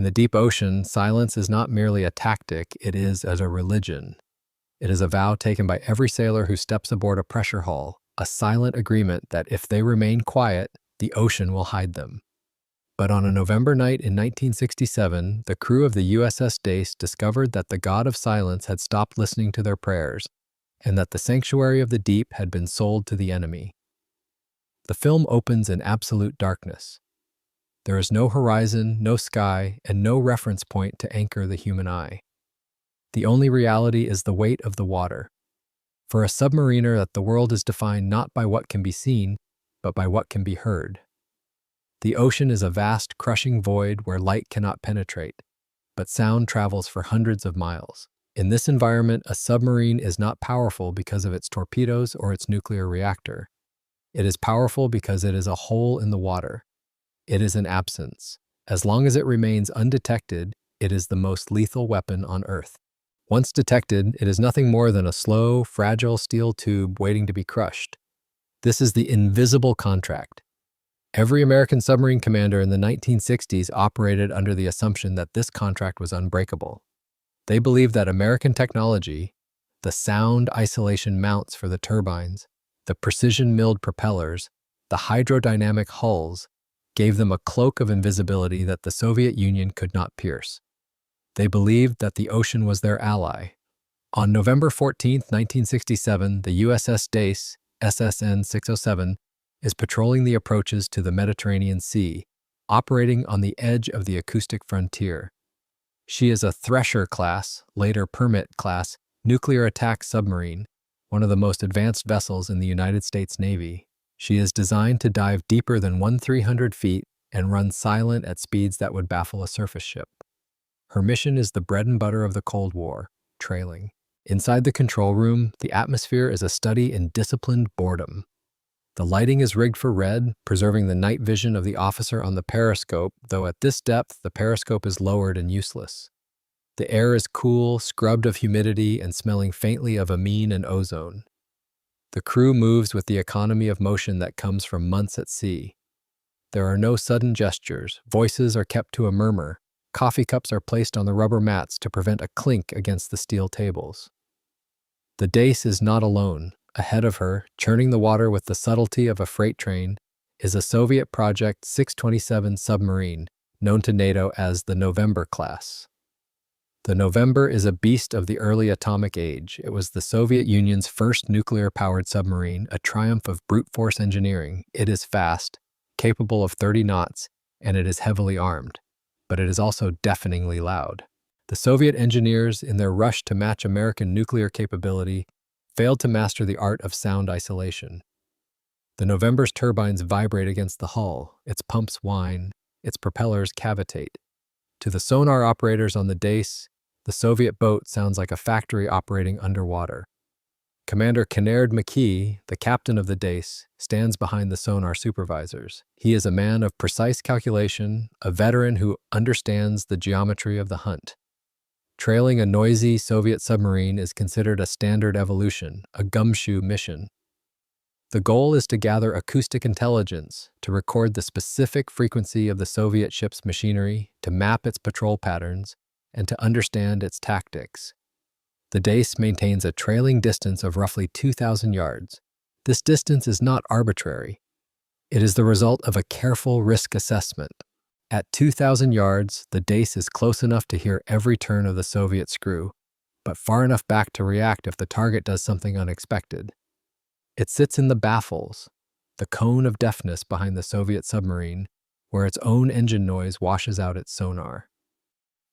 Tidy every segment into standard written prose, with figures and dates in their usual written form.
In the deep ocean, silence is not merely a tactic, it is as a religion. It is a vow taken by every sailor who steps aboard a pressure hull, a silent agreement that if they remain quiet, the ocean will hide them. But on a November night in 1967, the crew of the USS Dace discovered that the god of silence had stopped listening to their prayers, and that the sanctuary of the deep had been sold to the enemy. The film opens in absolute darkness. There is no horizon, no sky, and no reference point to anchor the human eye. The only reality is the weight of the water. For a submariner, that the world is defined not by what can be seen, but by what can be heard. The ocean is a vast, crushing void where light cannot penetrate, but sound travels for hundreds of miles. In this environment, a submarine is not powerful because of its torpedoes or its nuclear reactor. It is powerful because it is a hole in the water. It is an absence. As long as it remains undetected, it is the most lethal weapon on Earth. Once detected, it is nothing more than a slow, fragile steel tube waiting to be crushed. This is the invisible contract. Every American submarine commander in the 1960s operated under the assumption that this contract was unbreakable. They believed that American technology, the sound isolation mounts for the turbines, the precision-milled propellers, the hydrodynamic hulls, gave them a cloak of invisibility that the Soviet Union could not pierce. They believed that the ocean was their ally. On November 14, 1967, the USS Dace, SSN 607, is patrolling the approaches to the Mediterranean Sea, operating on the edge of the acoustic frontier. She is a Thresher class, later Permit class, nuclear attack submarine, one of the most advanced vessels in the United States Navy. She is designed to dive deeper than 1,300 feet and run silent at speeds that would baffle a surface ship. Her mission is the bread and butter of the Cold War, trailing. Inside the control room, the atmosphere is a study in disciplined boredom. The lighting is rigged for red, preserving the night vision of the officer on the periscope, though at this depth, the periscope is lowered and useless. The air is cool, scrubbed of humidity, and smelling faintly of amine and ozone. The crew moves with the economy of motion that comes from months at sea. There are no sudden gestures, voices are kept to a murmur, coffee cups are placed on the rubber mats to prevent a clink against the steel tables. The Dace is not alone. Ahead of her, churning the water with the subtlety of a freight train, is a Soviet Project 627 submarine, known to NATO as the November class. The November is a beast of the early atomic age. It was the Soviet Union's first nuclear-powered submarine, a triumph of brute force engineering. It is fast, capable of 30 knots, and it is heavily armed. But it is also deafeningly loud. The Soviet engineers, in their rush to match American nuclear capability, failed to master the art of sound isolation. The November's turbines vibrate against the hull, its pumps whine, its propellers cavitate. To the sonar operators on the Dace, the Soviet boat sounds like a factory operating underwater. Commander Kinnaird McKee, the captain of the Dace, stands behind the sonar supervisors. He is a man of precise calculation, a veteran who understands the geometry of the hunt. Trailing a noisy Soviet submarine is considered a standard evolution, a gumshoe mission. The goal is to gather acoustic intelligence, to record the specific frequency of the Soviet ship's machinery, to map its patrol patterns, and to understand its tactics. The Dace maintains a trailing distance of roughly 2,000 yards. This distance is not arbitrary. It is the result of a careful risk assessment. At 2,000 yards, the Dace is close enough to hear every turn of the Soviet screw, but far enough back to react if the target does something unexpected. It sits in the baffles, the cone of deafness behind the Soviet submarine, where its own engine noise washes out its sonar.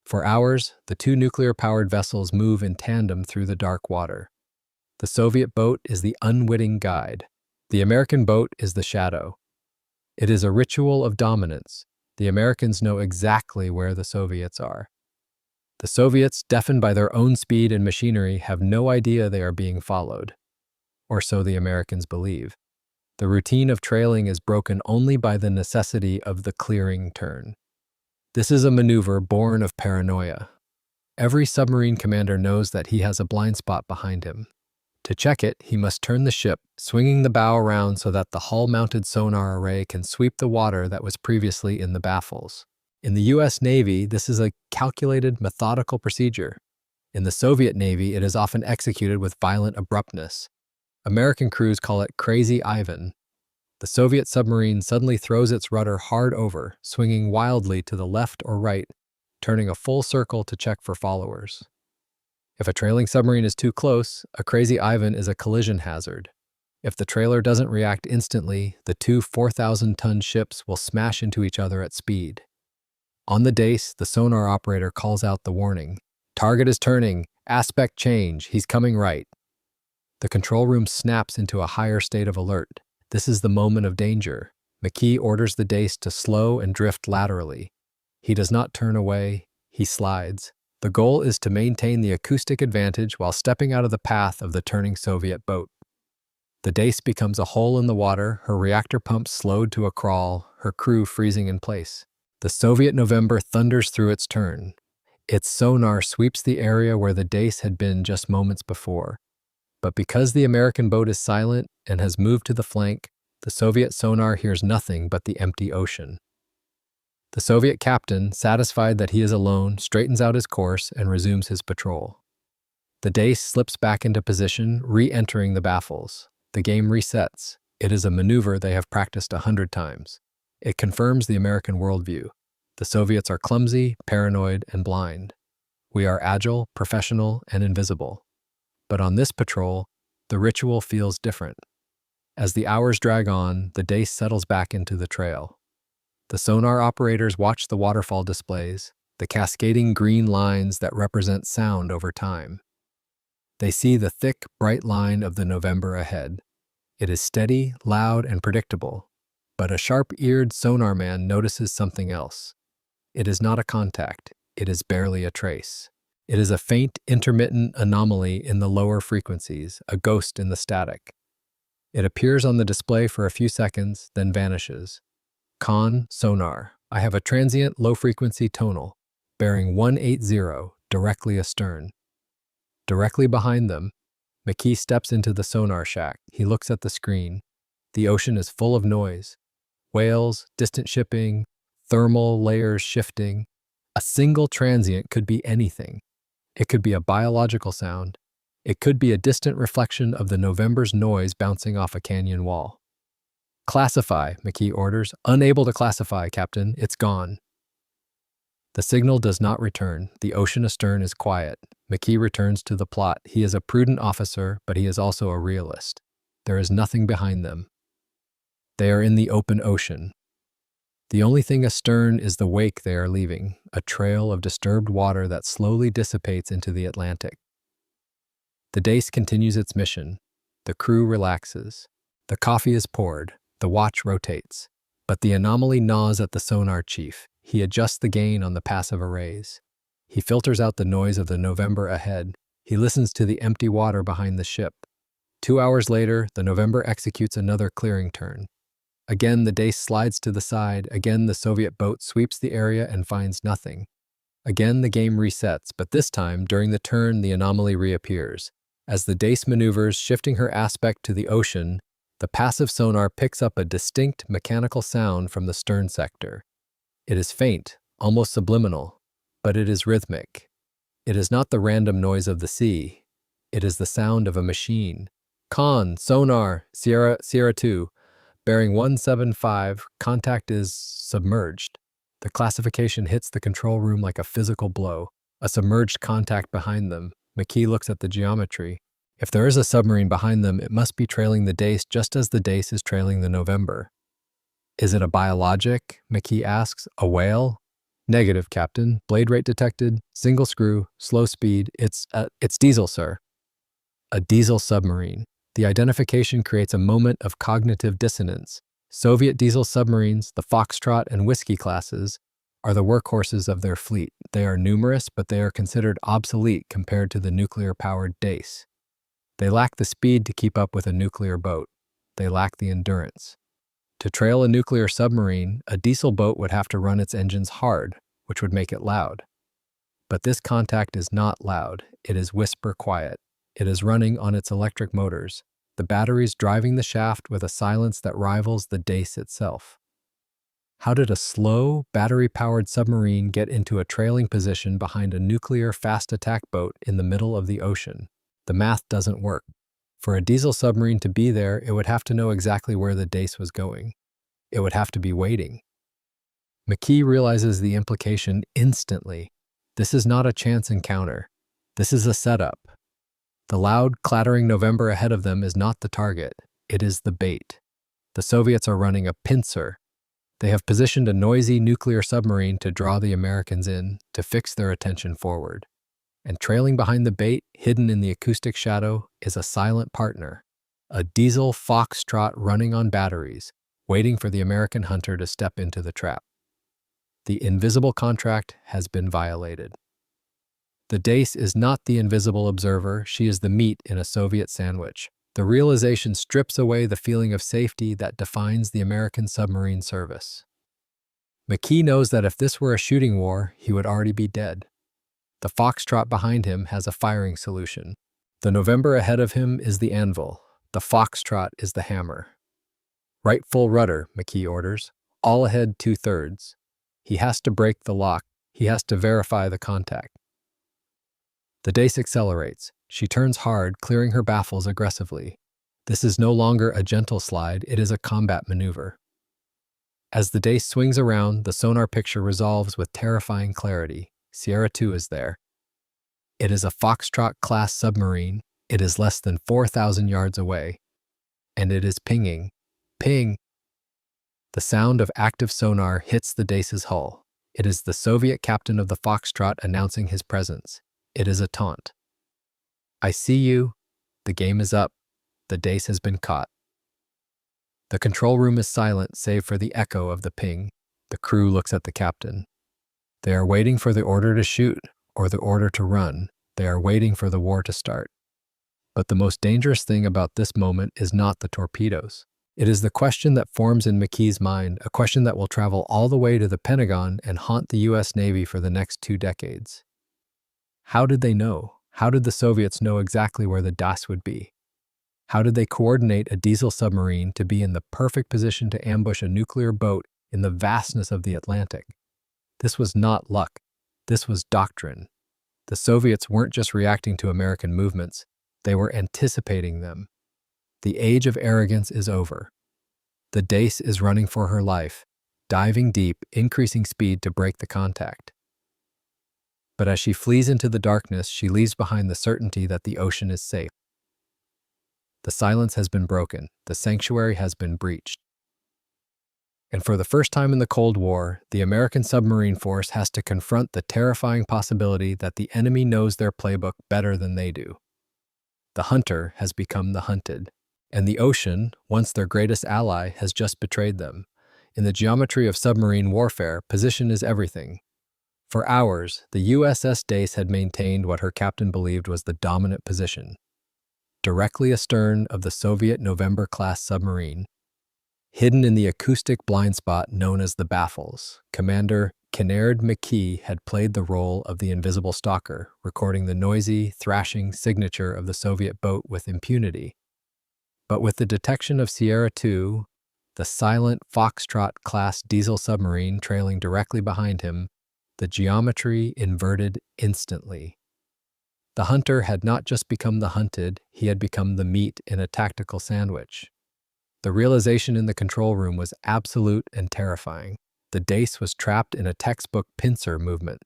For hours, the two nuclear-powered vessels move in tandem through the dark water. The Soviet boat is the unwitting guide. The American boat is the shadow. It is a ritual of dominance. The Americans know exactly where the Soviets are. The Soviets, deafened by their own speed and machinery, have no idea they are being followed. Or so the Americans believe. The routine of trailing is broken only by the necessity of the clearing turn. This is a maneuver born of paranoia. Every submarine commander knows that he has a blind spot behind him. To check it, he must turn the ship, swinging the bow around so that the hull-mounted sonar array can sweep the water that was previously in the baffles. In the US Navy, this is a calculated, methodical procedure. In the Soviet Navy, it is often executed with violent abruptness. American crews call it Crazy Ivan. The Soviet submarine suddenly throws its rudder hard over, swinging wildly to the left or right, turning a full circle to check for followers. If a trailing submarine is too close, a Crazy Ivan is a collision hazard. If the trailer doesn't react instantly, the two 4,000-ton ships will smash into each other at speed. On the Dace, the sonar operator calls out the warning. Target is turning. Aspect change. He's coming right. The control room snaps into a higher state of alert. This is the moment of danger. McKee orders the Dace to slow and drift laterally. He does not turn away. He slides. The goal is to maintain the acoustic advantage while stepping out of the path of the turning Soviet boat. The Dace becomes a hole in the water, her reactor pumps slowed to a crawl, her crew freezing in place. The Soviet November thunders through its turn. Its sonar sweeps the area where the Dace had been just moments before. But because the American boat is silent and has moved to the flank, the Soviet sonar hears nothing but the empty ocean. The Soviet captain, satisfied that he is alone, straightens out his course and resumes his patrol. The Dace slips back into position, re-entering the baffles. The game resets. It is a maneuver they have practiced 100 times. It confirms the American worldview. The Soviets are clumsy, paranoid, and blind. We are agile, professional, and invisible. But on this patrol, the ritual feels different. As the hours drag on, the Dace settles back into the trail. The sonar operators watch the waterfall displays, the cascading green lines that represent sound over time. They see the thick, bright line of the November ahead. It is steady, loud, and predictable. But a sharp-eared sonar man notices something else. It is not a contact. It is barely a trace. It is a faint, intermittent anomaly in the lower frequencies, a ghost in the static. It appears on the display for a few seconds, then vanishes. Con, sonar. I have a transient low-frequency tonal, bearing 180, directly astern. Directly behind them, McKee steps into the sonar shack. He looks at the screen. The ocean is full of noise. Whales, distant shipping, thermal layers shifting. A single transient could be anything. It could be a biological sound. It could be a distant reflection of the November's noise bouncing off a canyon wall. Classify, McKee orders. Unable to classify, Captain. It's gone. The signal does not return. The ocean astern is quiet. McKee returns to the plot. He is a prudent officer, but he is also a realist. There is nothing behind them. They are in the open ocean. The only thing astern is the wake they are leaving, a trail of disturbed water that slowly dissipates into the Atlantic. The Dace continues its mission. The crew relaxes. The coffee is poured. The watch rotates. But the anomaly gnaws at the sonar chief. He adjusts the gain on the passive arrays. He filters out the noise of the November ahead. He listens to the empty water behind the ship. 2 hours later, the November executes another clearing turn. Again, the Dace slides to the side. Again, the Soviet boat sweeps the area and finds nothing. Again, the game resets, but this time, during the turn, the anomaly reappears. As the Dace maneuvers, shifting her aspect to the ocean, the passive sonar picks up a distinct mechanical sound from the stern sector. It is faint, almost subliminal, but it is rhythmic. It is not the random noise of the sea. It is the sound of a machine. Con, sonar, Sierra 2, bearing 175, contact is submerged. The classification hits the control room like a physical blow. A submerged contact behind them. McKee looks at the geometry. If there is a submarine behind them, it must be trailing the Dace just as the Dace is trailing the November. Is it a biologic? McKee asks. A whale? Negative, Captain. Blade rate detected. Single screw. Slow speed. It's diesel, sir. A diesel submarine. The identification creates a moment of cognitive dissonance. Soviet diesel submarines, the Foxtrot and Whiskey classes, are the workhorses of their fleet. They are numerous, but they are considered obsolete compared to the nuclear-powered Dace. They lack the speed to keep up with a nuclear boat. They lack the endurance. To trail a nuclear submarine, a diesel boat would have to run its engines hard, which would make it loud. But this contact is not loud. It is whisper quiet. It is running on its electric motors, the batteries driving the shaft with a silence that rivals the Dace itself. How did a slow, battery-powered submarine get into a trailing position behind a nuclear fast attack boat in the middle of the ocean? The math doesn't work. For a diesel submarine to be there, it would have to know exactly where the Dace was going. It would have to be waiting. McKee realizes the implication instantly. This is not a chance encounter. This is a setup. The loud, clattering November ahead of them is not the target. It is the bait. The Soviets are running a pincer. They have positioned a noisy nuclear submarine to draw the Americans in, to fix their attention forward. And trailing behind the bait, hidden in the acoustic shadow, is a silent partner, a diesel foxtrot running on batteries, waiting for the American hunter to step into the trap. The invisible contract has been violated. The Dace is not the invisible observer, she is the meat in a Soviet sandwich. The realization strips away the feeling of safety that defines the American submarine service. McKee knows that if this were a shooting war, he would already be dead. The foxtrot behind him has a firing solution. The November ahead of him is the anvil. The foxtrot is the hammer. Right full rudder, McKee orders. All ahead 2/3. He has to break the lock. He has to verify the contact. The Dace accelerates. She turns hard, clearing her baffles aggressively. This is no longer a gentle slide, it is a combat maneuver. As the Dace swings around, the sonar picture resolves with terrifying clarity. Sierra 2 is there. It is a Foxtrot-class submarine. It is less than 4,000 yards away. And it is pinging. Ping! The sound of active sonar hits the Dace's hull. It is the Soviet captain of the Foxtrot announcing his presence. It is a taunt. I see you. The game is up. The Dace has been caught. The control room is silent save for the echo of the ping. The crew looks at the captain. They are waiting for the order to shoot or the order to run. They are waiting for the war to start. But the most dangerous thing about this moment is not the torpedoes. It is the question that forms in McKee's mind, a question that will travel all the way to the Pentagon and haunt the U.S. Navy for the next 2 decades. How did they know? How did the Soviets know exactly where the Dace would be? How did they coordinate a diesel submarine to be in the perfect position to ambush a nuclear boat in the vastness of the Atlantic? This was not luck. This was doctrine. The Soviets weren't just reacting to American movements. They were anticipating them. The age of arrogance is over. The Dace is running for her life, diving deep, increasing speed to break the contact. But as she flees into the darkness, she leaves behind the certainty that the ocean is safe. The silence has been broken. The sanctuary has been breached. And for the first time in the Cold War, the American submarine force has to confront the terrifying possibility that the enemy knows their playbook better than they do. The hunter has become the hunted, and the ocean, once their greatest ally, has just betrayed them. In the geometry of submarine warfare, position is everything. For hours, the USS Dace had maintained what her captain believed was the dominant position, directly astern of the Soviet November-class submarine. Hidden in the acoustic blind spot known as the baffles, Commander Kennard McKee had played the role of the invisible stalker, recording the noisy, thrashing signature of the Soviet boat with impunity. But with the detection of Sierra 2, the silent Foxtrot-class diesel submarine trailing directly behind him, the geometry inverted instantly. The hunter had not just become the hunted, he had become the meat in a tactical sandwich. The realization in the control room was absolute and terrifying. The Dace was trapped in a textbook pincer movement.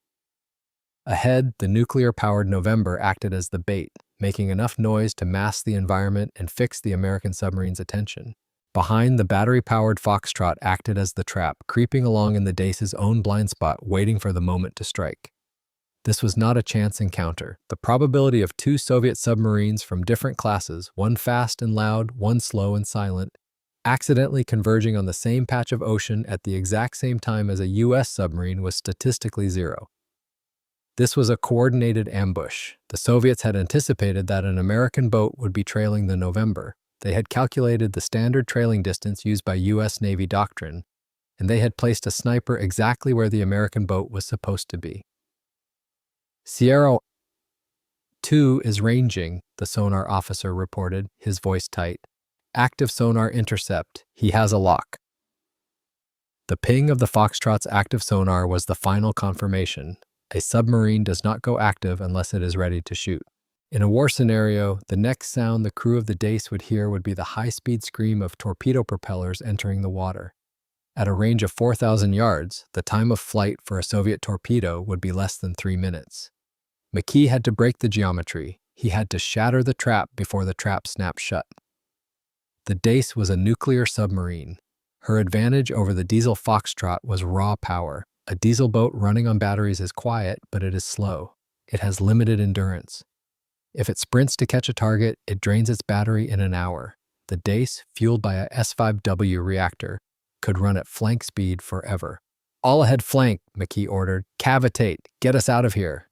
Ahead, the nuclear-powered November acted as the bait, making enough noise to mask the environment and fix the American submarine's attention. Behind, the battery-powered Foxtrot acted as the trap, creeping along in the Dace's own blind spot, waiting for the moment to strike. This was not a chance encounter. The probability of 2 Soviet submarines from different classes, one fast and loud, one slow and silent, accidentally converging on the same patch of ocean at the exact same time as a U.S. submarine was statistically 0. This was a coordinated ambush. The Soviets had anticipated that an American boat would be trailing the November. They had calculated the standard trailing distance used by U.S. Navy doctrine, and they had placed a sniper exactly where the American boat was supposed to be. Sierra 2 is ranging, the sonar officer reported, his voice tight. Active sonar intercept. He has a lock. The ping of the Foxtrot's active sonar was the final confirmation. A submarine does not go active unless it is ready to shoot. In a war scenario, the next sound the crew of the Dace would hear would be the high-speed scream of torpedo propellers entering the water. At a range of 4,000 yards, the time of flight for a Soviet torpedo would be less than 3 minutes. McKee had to break the geometry. He had to shatter the trap before the trap snapped shut. The Dace was a nuclear submarine. Her advantage over the diesel Foxtrot was raw power. A diesel boat running on batteries is quiet, but it is slow. It has limited endurance. If it sprints to catch a target, it drains its battery in an hour. The Dace, fueled by a S5W reactor, could run at flank speed forever. "All ahead flank," McKee ordered. "Cavitate. Get us out of here."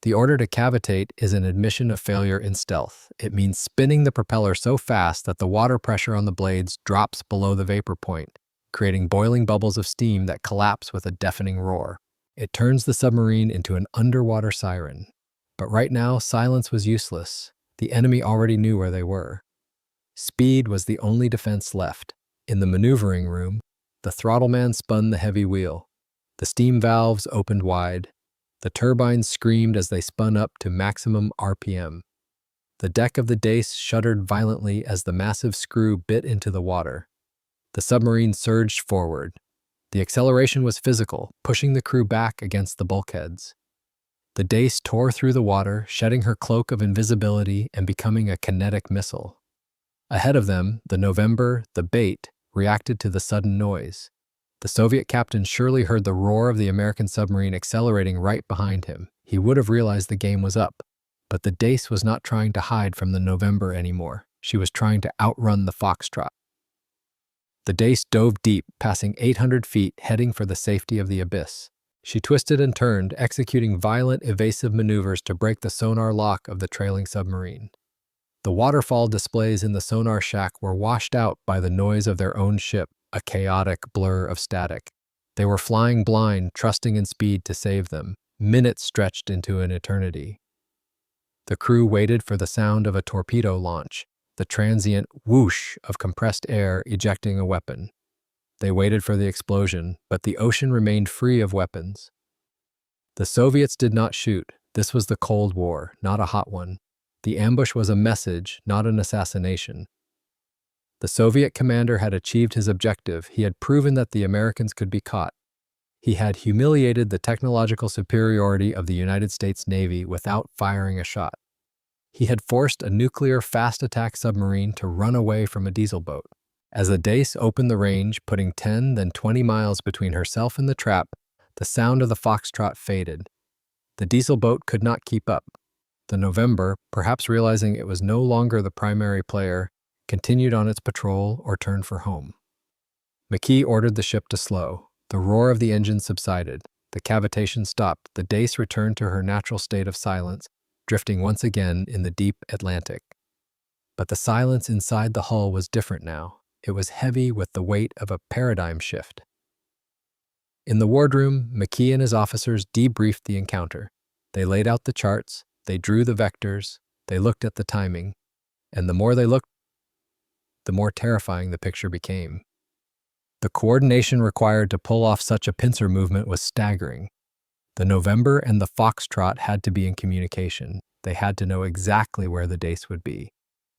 The order to cavitate is an admission of failure in stealth. It means spinning the propeller so fast that the water pressure on the blades drops below the vapor point, creating boiling bubbles of steam that collapse with a deafening roar. It turns the submarine into an underwater siren. But right now, silence was useless. The enemy already knew where they were. Speed was the only defense left. In the maneuvering room, the throttleman spun the heavy wheel. The steam valves opened wide. The turbines screamed as they spun up to maximum RPM. The deck of the Dace shuddered violently as the massive screw bit into the water. The submarine surged forward. The acceleration was physical, pushing the crew back against the bulkheads. The Dace tore through the water, shedding her cloak of invisibility and becoming a kinetic missile. Ahead of them, the November, the bait, reacted to the sudden noise. The Soviet captain surely heard the roar of the American submarine accelerating right behind him. He would have realized the game was up. But the Dace was not trying to hide from the November anymore. She was trying to outrun the Foxtrot. The Dace dove deep, passing 800 feet, heading for the safety of the abyss. She twisted and turned, executing violent, evasive maneuvers to break the sonar lock of the trailing submarine. The waterfall displays in the sonar shack were washed out by the noise of their own ship, a chaotic blur of static. They were flying blind, trusting in speed to save them. Minutes stretched into an eternity. The crew waited for the sound of a torpedo launch, the transient whoosh of compressed air ejecting a weapon. They waited for the explosion, but the ocean remained free of weapons. The Soviets did not shoot. This was the Cold War, not a hot one. The ambush was a message, not an assassination. The Soviet commander had achieved his objective. He had proven that the Americans could be caught. He had humiliated the technological superiority of the United States Navy without firing a shot. He had forced a nuclear fast-attack submarine to run away from a diesel boat. As the Dace opened the range, putting 10, then 20 miles between herself and the trap, the sound of the Foxtrot faded. The diesel boat could not keep up. The November, perhaps realizing it was no longer the primary player, continued on its patrol or turned for home. McKee ordered the ship to slow. The roar of the engine subsided. The cavitation stopped. The Dace returned to her natural state of silence, drifting once again in the deep Atlantic. But the silence inside the hull was different now. It was heavy with the weight of a paradigm shift. In the wardroom, McKee and his officers debriefed the encounter. They laid out the charts, they drew the vectors, they looked at the timing, and the more they looked, the more terrifying the picture became. The coordination required to pull off such a pincer movement was staggering. The November and the Foxtrot had to be in communication. They had to know exactly where the Dace would be.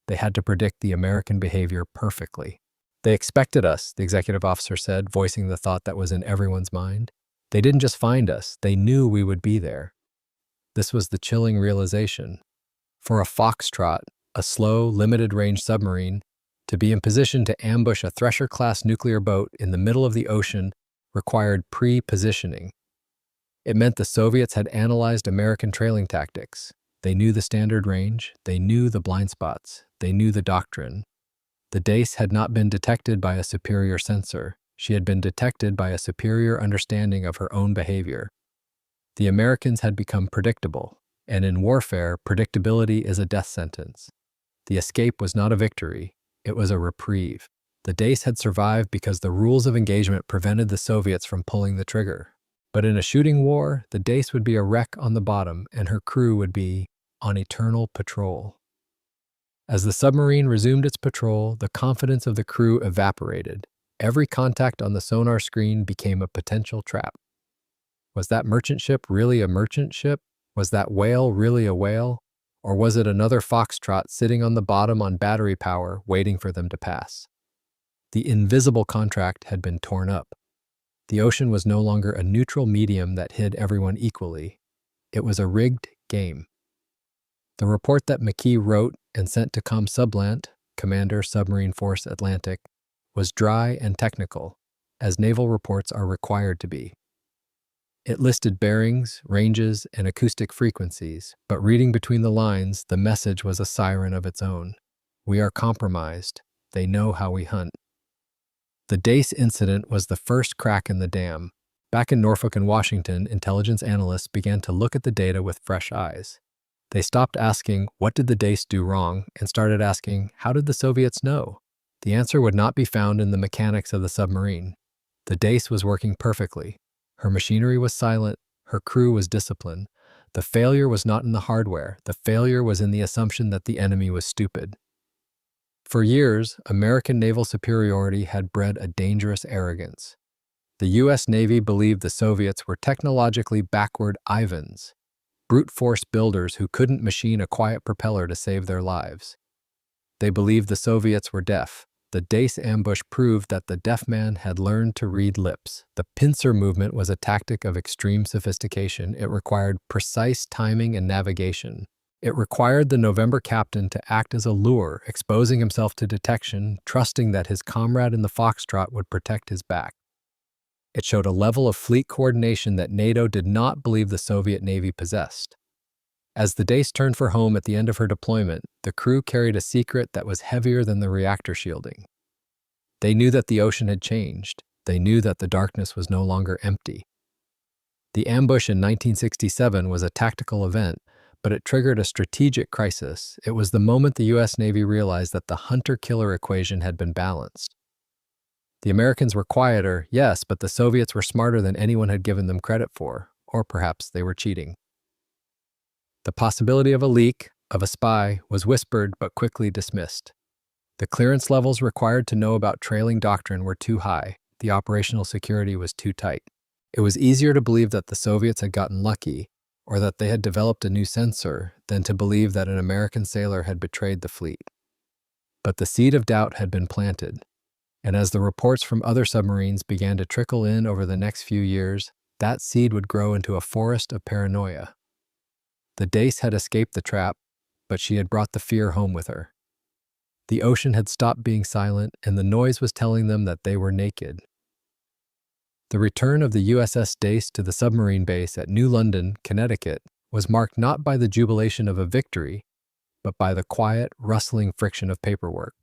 They had to predict the American behavior perfectly. "They expected us," the executive officer said, voicing the thought that was in everyone's mind. "They didn't just find us, they knew we would be there." This was the chilling realization. For a Foxtrot, a slow, limited-range submarine, to be in position to ambush a Thresher-class nuclear boat in the middle of the ocean required pre-positioning. It meant the Soviets had analyzed American trailing tactics. They knew the standard range, they knew the blind spots, they knew the doctrine. The Dace had not been detected by a superior sensor. She had been detected by a superior understanding of her own behavior. The Americans had become predictable, and in warfare, predictability is a death sentence. The escape was not a victory, it was a reprieve. The Dace had survived because the rules of engagement prevented the Soviets from pulling the trigger. But in a shooting war, the Dace would be a wreck on the bottom, and her crew would be on eternal patrol. As the submarine resumed its patrol, the confidence of the crew evaporated. Every contact on the sonar screen became a potential trap. Was that merchant ship really a merchant ship? Was that whale really a whale? Or was it another foxtrot sitting on the bottom on battery power, waiting for them to pass? The invisible contract had been torn up. The ocean was no longer a neutral medium that hid everyone equally. It was a rigged game. The report that McKee wrote and sent to ComSublant, Commander Submarine Force Atlantic, was dry and technical, as naval reports are required to be. It listed bearings, ranges, and acoustic frequencies, but reading between the lines, the message was a siren of its own. We are compromised. They know how we hunt. The Dace incident was the first crack in the dam. Back in Norfolk and Washington, intelligence analysts began to look at the data with fresh eyes. They stopped asking, what did the Dace do wrong, and started asking, how did the Soviets know? The answer would not be found in the mechanics of the submarine. The Dace was working perfectly. Her machinery was silent, her crew was disciplined. The failure was not in the hardware, the failure was in the assumption that the enemy was stupid. For years, American naval superiority had bred a dangerous arrogance. The U.S. Navy believed the Soviets were technologically backward Ivans, brute force builders who couldn't machine a quiet propeller to save their lives. They believed the Soviets were deaf. The Dace ambush proved that the deaf man had learned to read lips. The pincer movement was a tactic of extreme sophistication. It required precise timing and navigation. It required the November captain to act as a lure, exposing himself to detection, trusting that his comrade in the foxtrot would protect his back. It showed a level of fleet coordination that NATO did not believe the Soviet Navy possessed. As the Dace turned for home at the end of her deployment, the crew carried a secret that was heavier than the reactor shielding. They knew that the ocean had changed. They knew that the darkness was no longer empty. The ambush in 1967 was a tactical event, but it triggered a strategic crisis. It was the moment the U.S. Navy realized that the hunter-killer equation had been balanced. The Americans were quieter, yes, but the Soviets were smarter than anyone had given them credit for, or perhaps they were cheating. The possibility of a leak, of a spy, was whispered but quickly dismissed. The clearance levels required to know about trailing doctrine were too high. The operational security was too tight. It was easier to believe that the Soviets had gotten lucky, or that they had developed a new sensor, than to believe that an American sailor had betrayed the fleet. But the seed of doubt had been planted, and as the reports from other submarines began to trickle in over the next few years, that seed would grow into a forest of paranoia. The Dace had escaped the trap, but she had brought the fear home with her. The ocean had stopped being silent, and the noise was telling them that they were naked. The return of the USS Dace to the submarine base at New London, Connecticut, was marked not by the jubilation of a victory, but by the quiet, rustling friction of paperwork.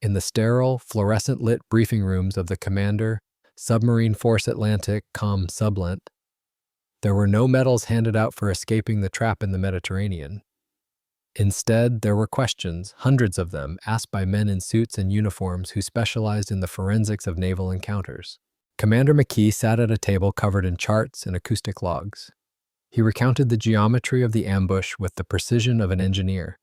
In the sterile, fluorescent-lit briefing rooms of the Commander, Submarine Force Atlantic, ComSublant, there were no medals handed out for escaping the trap in the Mediterranean. Instead, there were questions, hundreds of them, asked by men in suits and uniforms who specialized in the forensics of naval encounters. Commander McKee sat at a table covered in charts and acoustic logs. He recounted the geometry of the ambush with the precision of an engineer.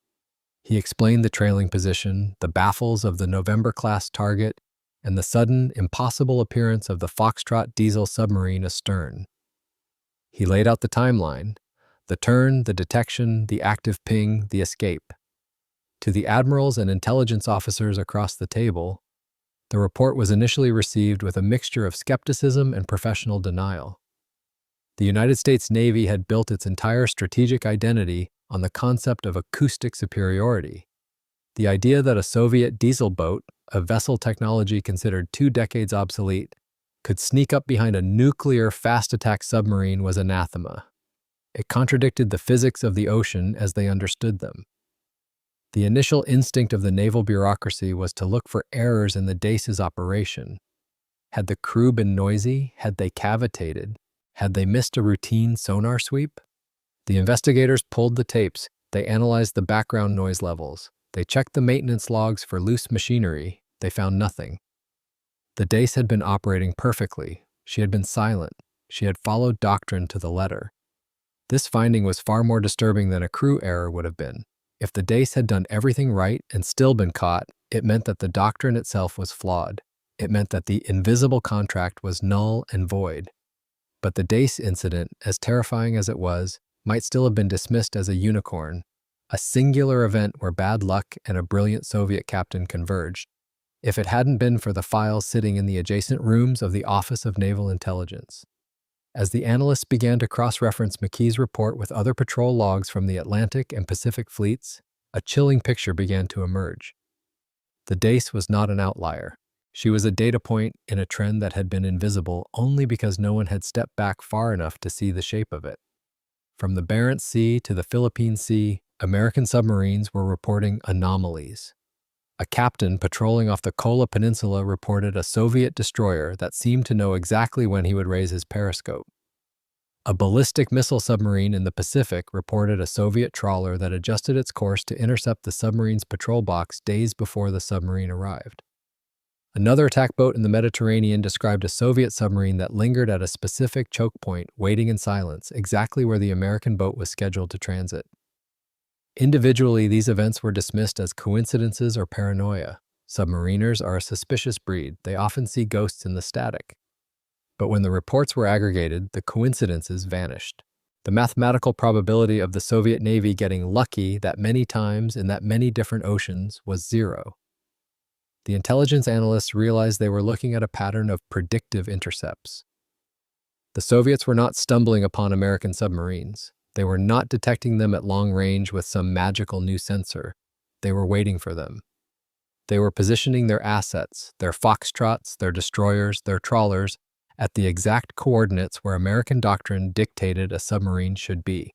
He explained the trailing position, the baffles of the November-class target, and the sudden, impossible appearance of the Foxtrot diesel submarine astern. He laid out the timeline, the turn, the detection, the active ping, the escape. To the admirals and intelligence officers across the table, the report was initially received with a mixture of skepticism and professional denial. The United States Navy had built its entire strategic identity on the concept of acoustic superiority. The idea that a Soviet diesel boat, a vessel technology considered 2 decades obsolete, could sneak up behind a nuclear fast-attack submarine was anathema. It contradicted the physics of the ocean as they understood them. The initial instinct of the naval bureaucracy was to look for errors in the Dace's operation. Had the crew been noisy? Had they cavitated? Had they missed a routine sonar sweep? The investigators pulled the tapes. They analyzed the background noise levels. They checked the maintenance logs for loose machinery. They found nothing. The Dace had been operating perfectly. She had been silent. She had followed doctrine to the letter. This finding was far more disturbing than a crew error would have been. If the Dace had done everything right and still been caught, it meant that the doctrine itself was flawed. It meant that the invisible contract was null and void. But the Dace incident, as terrifying as it was, might still have been dismissed as a unicorn, a singular event where bad luck and a brilliant Soviet captain converged, if it hadn't been for the files sitting in the adjacent rooms of the Office of Naval Intelligence. As the analysts began to cross-reference McKee's report with other patrol logs from the Atlantic and Pacific fleets, a chilling picture began to emerge. The Dace was not an outlier. She was a data point in a trend that had been invisible only because no one had stepped back far enough to see the shape of it. From the Barents Sea to the Philippine Sea, American submarines were reporting anomalies. A captain patrolling off the Kola Peninsula reported a Soviet destroyer that seemed to know exactly when he would raise his periscope. A ballistic missile submarine in the Pacific reported a Soviet trawler that adjusted its course to intercept the submarine's patrol box days before the submarine arrived. Another attack boat in the Mediterranean described a Soviet submarine that lingered at a specific choke point, waiting in silence, exactly where the American boat was scheduled to transit. Individually, these events were dismissed as coincidences or paranoia. Submariners are a suspicious breed. They often see ghosts in the static. But when the reports were aggregated, the coincidences vanished. The mathematical probability of the Soviet Navy getting lucky that many times in that many different oceans was zero. The intelligence analysts realized they were looking at a pattern of predictive intercepts. The Soviets were not stumbling upon American submarines. They were not detecting them at long range with some magical new sensor. They were waiting for them. They were positioning their assets, their foxtrots, their destroyers, their trawlers, at the exact coordinates where American doctrine dictated a submarine should be.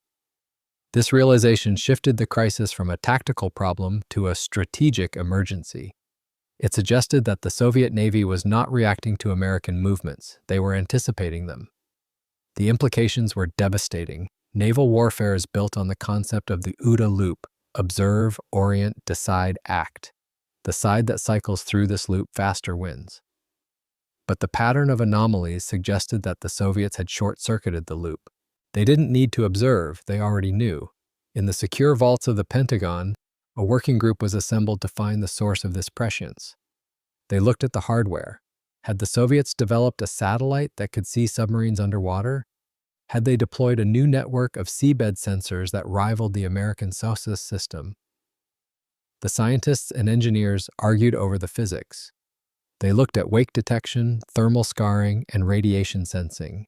This realization shifted the crisis from a tactical problem to a strategic emergency. It suggested that the Soviet Navy was not reacting to American movements, they were anticipating them. The implications were devastating. Naval warfare is built on the concept of the OODA loop: observe, orient, decide, act. The side that cycles through this loop faster wins. But the pattern of anomalies suggested that the Soviets had short-circuited the loop. They didn't need to observe, they already knew. In the secure vaults of the Pentagon, a working group was assembled to find the source of this prescience. They looked at the hardware. Had the Soviets developed a satellite that could see submarines underwater? Had they deployed a new network of seabed sensors that rivaled the American SOSUS system? The scientists and engineers argued over the physics. They looked at wake detection, thermal scarring, and radiation sensing.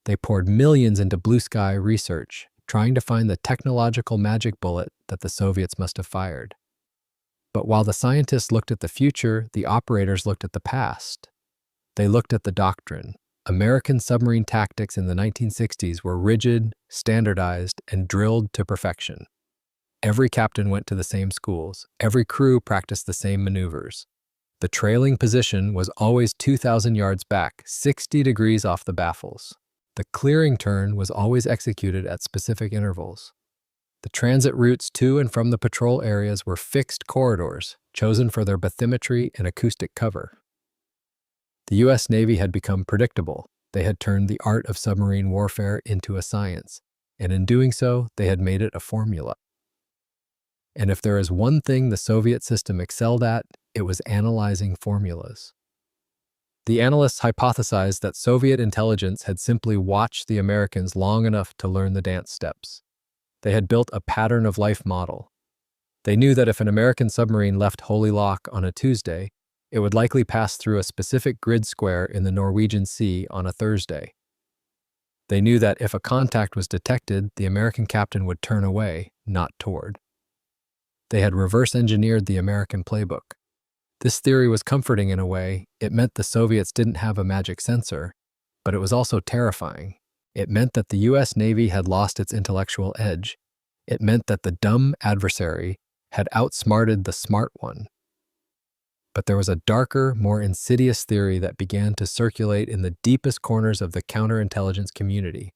They poured millions into blue sky research, trying to find the technological magic bullet that the Soviets must have fired. But while the scientists looked at the future, the operators looked at the past. They looked at the doctrine. American submarine tactics in the 1960s were rigid, standardized, and drilled to perfection. Every captain went to the same schools. Every crew practiced the same maneuvers. The trailing position was always 2,000 yards back, 60 degrees off the baffles. The clearing turn was always executed at specific intervals. The transit routes to and from the patrol areas were fixed corridors, chosen for their bathymetry and acoustic cover. The U.S. Navy had become predictable. They had turned the art of submarine warfare into a science, and in doing so, they had made it a formula. And if there is one thing the Soviet system excelled at, it was analyzing formulas. The analysts hypothesized that Soviet intelligence had simply watched the Americans long enough to learn the dance steps. They had built a pattern of life model. They knew that if an American submarine left Holy Loch on a Tuesday, it would likely pass through a specific grid square in the Norwegian Sea on a Thursday. They knew that if a contact was detected, the American captain would turn away, not toward. They had reverse-engineered the American playbook. This theory was comforting in a way. It meant the Soviets didn't have a magic sensor, but it was also terrifying. It meant that the U.S. Navy had lost its intellectual edge. It meant that the dumb adversary had outsmarted the smart one. But there was a darker, more insidious theory that began to circulate in the deepest corners of the counterintelligence community.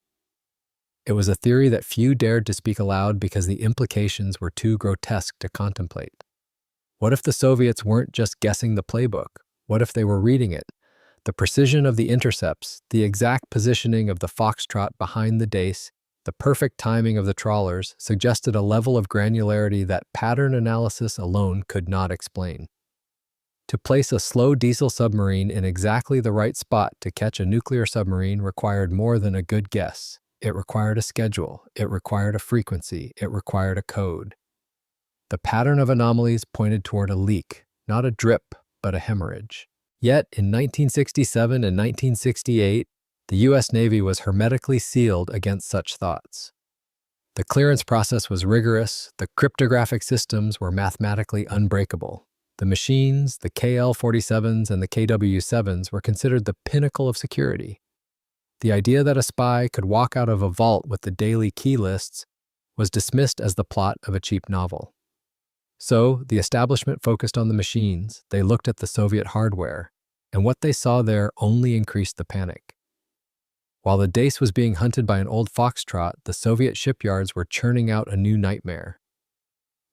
It was a theory that few dared to speak aloud because the implications were too grotesque to contemplate. What if the Soviets weren't just guessing the playbook? What if they were reading it? The precision of the intercepts, the exact positioning of the foxtrot behind the Dace, the perfect timing of the trawlers suggested a level of granularity that pattern analysis alone could not explain. To place a slow diesel submarine in exactly the right spot to catch a nuclear submarine required more than a good guess. It required a schedule, it required a frequency, it required a code. The pattern of anomalies pointed toward a leak, not a drip, but a hemorrhage. Yet, in 1967 and 1968, the U.S. Navy was hermetically sealed against such thoughts. The clearance process was rigorous, the cryptographic systems were mathematically unbreakable. The machines, the KL-47s and the KW-7s, were considered the pinnacle of security. The idea that a spy could walk out of a vault with the daily key lists was dismissed as the plot of a cheap novel. So, the establishment focused on the machines, they looked at the Soviet hardware, and what they saw there only increased the panic. While the Dace was being hunted by an old foxtrot, the Soviet shipyards were churning out a new nightmare.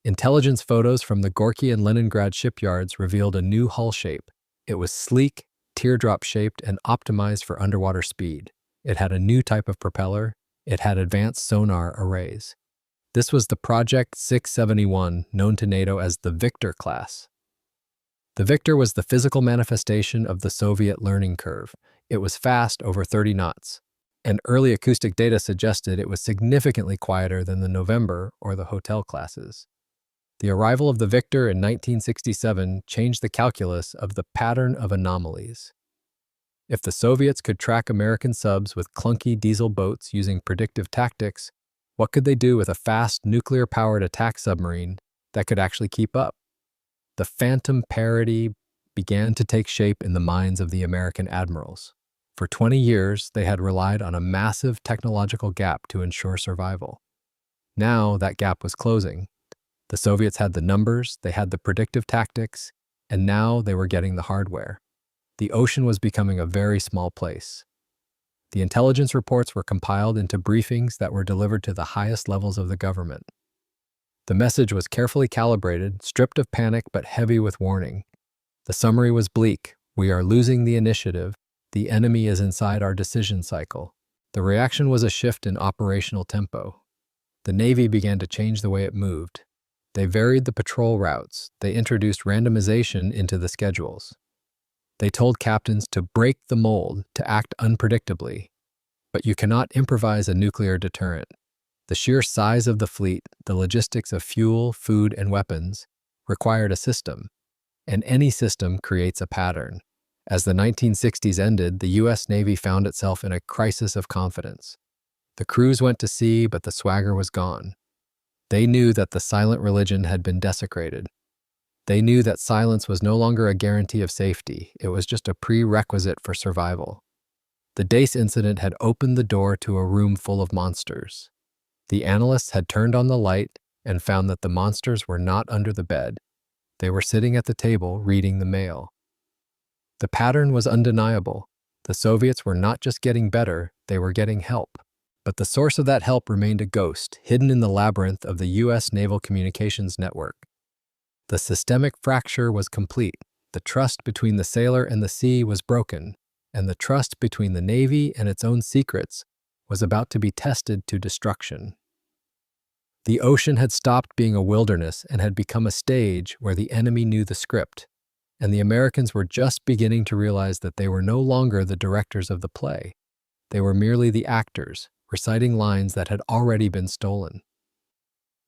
Intelligence photos from the Gorky and Leningrad shipyards revealed a new hull shape. It was sleek, teardrop-shaped, and optimized for underwater speed. It had a new type of propeller. It had advanced sonar arrays. This was the Project 671, known to NATO as the Victor class. The Victor was the physical manifestation of the Soviet learning curve. It was fast, over 30 knots, and early acoustic data suggested it was significantly quieter than the November or the Hotel classes. The arrival of the Victor in 1967 changed the calculus of the pattern of anomalies. If the Soviets could track American subs with clunky diesel boats using predictive tactics, what could they do with a fast nuclear-powered attack submarine that could actually keep up? The phantom parity began to take shape in the minds of the American admirals. For 20 years, they had relied on a massive technological gap to ensure survival. Now that gap was closing. The Soviets had the numbers, they had the predictive tactics, and now they were getting the hardware. The ocean was becoming a very small place. The intelligence reports were compiled into briefings that were delivered to the highest levels of the government. The message was carefully calibrated, stripped of panic but heavy with warning. The summary was bleak. We are losing the initiative. The enemy is inside our decision cycle. The reaction was a shift in operational tempo. The Navy began to change the way it moved. They varied the patrol routes. They introduced randomization into the schedules. They told captains to break the mold, to act unpredictably. But you cannot improvise a nuclear deterrent. The sheer size of the fleet, the logistics of fuel, food, and weapons, required a system. And any system creates a pattern. As the 1960s ended, the U.S. Navy found itself in a crisis of confidence. The crews went to sea, but the swagger was gone. They knew that the silent religion had been desecrated. They knew that silence was no longer a guarantee of safety. It was just a prerequisite for survival. The Dace incident had opened the door to a room full of monsters. The analysts had turned on the light and found that the monsters were not under the bed. They were sitting at the table reading the mail. The pattern was undeniable. The Soviets were not just getting better, they were getting help. But the source of that help remained a ghost, hidden in the labyrinth of the U.S. Naval Communications Network. The systemic fracture was complete. The trust between the sailor and the sea was broken, and the trust between the Navy and its own secrets was about to be tested to destruction. The ocean had stopped being a wilderness and had become a stage where the enemy knew the script, and the Americans were just beginning to realize that they were no longer the directors of the play. They were merely the actors, reciting lines that had already been stolen.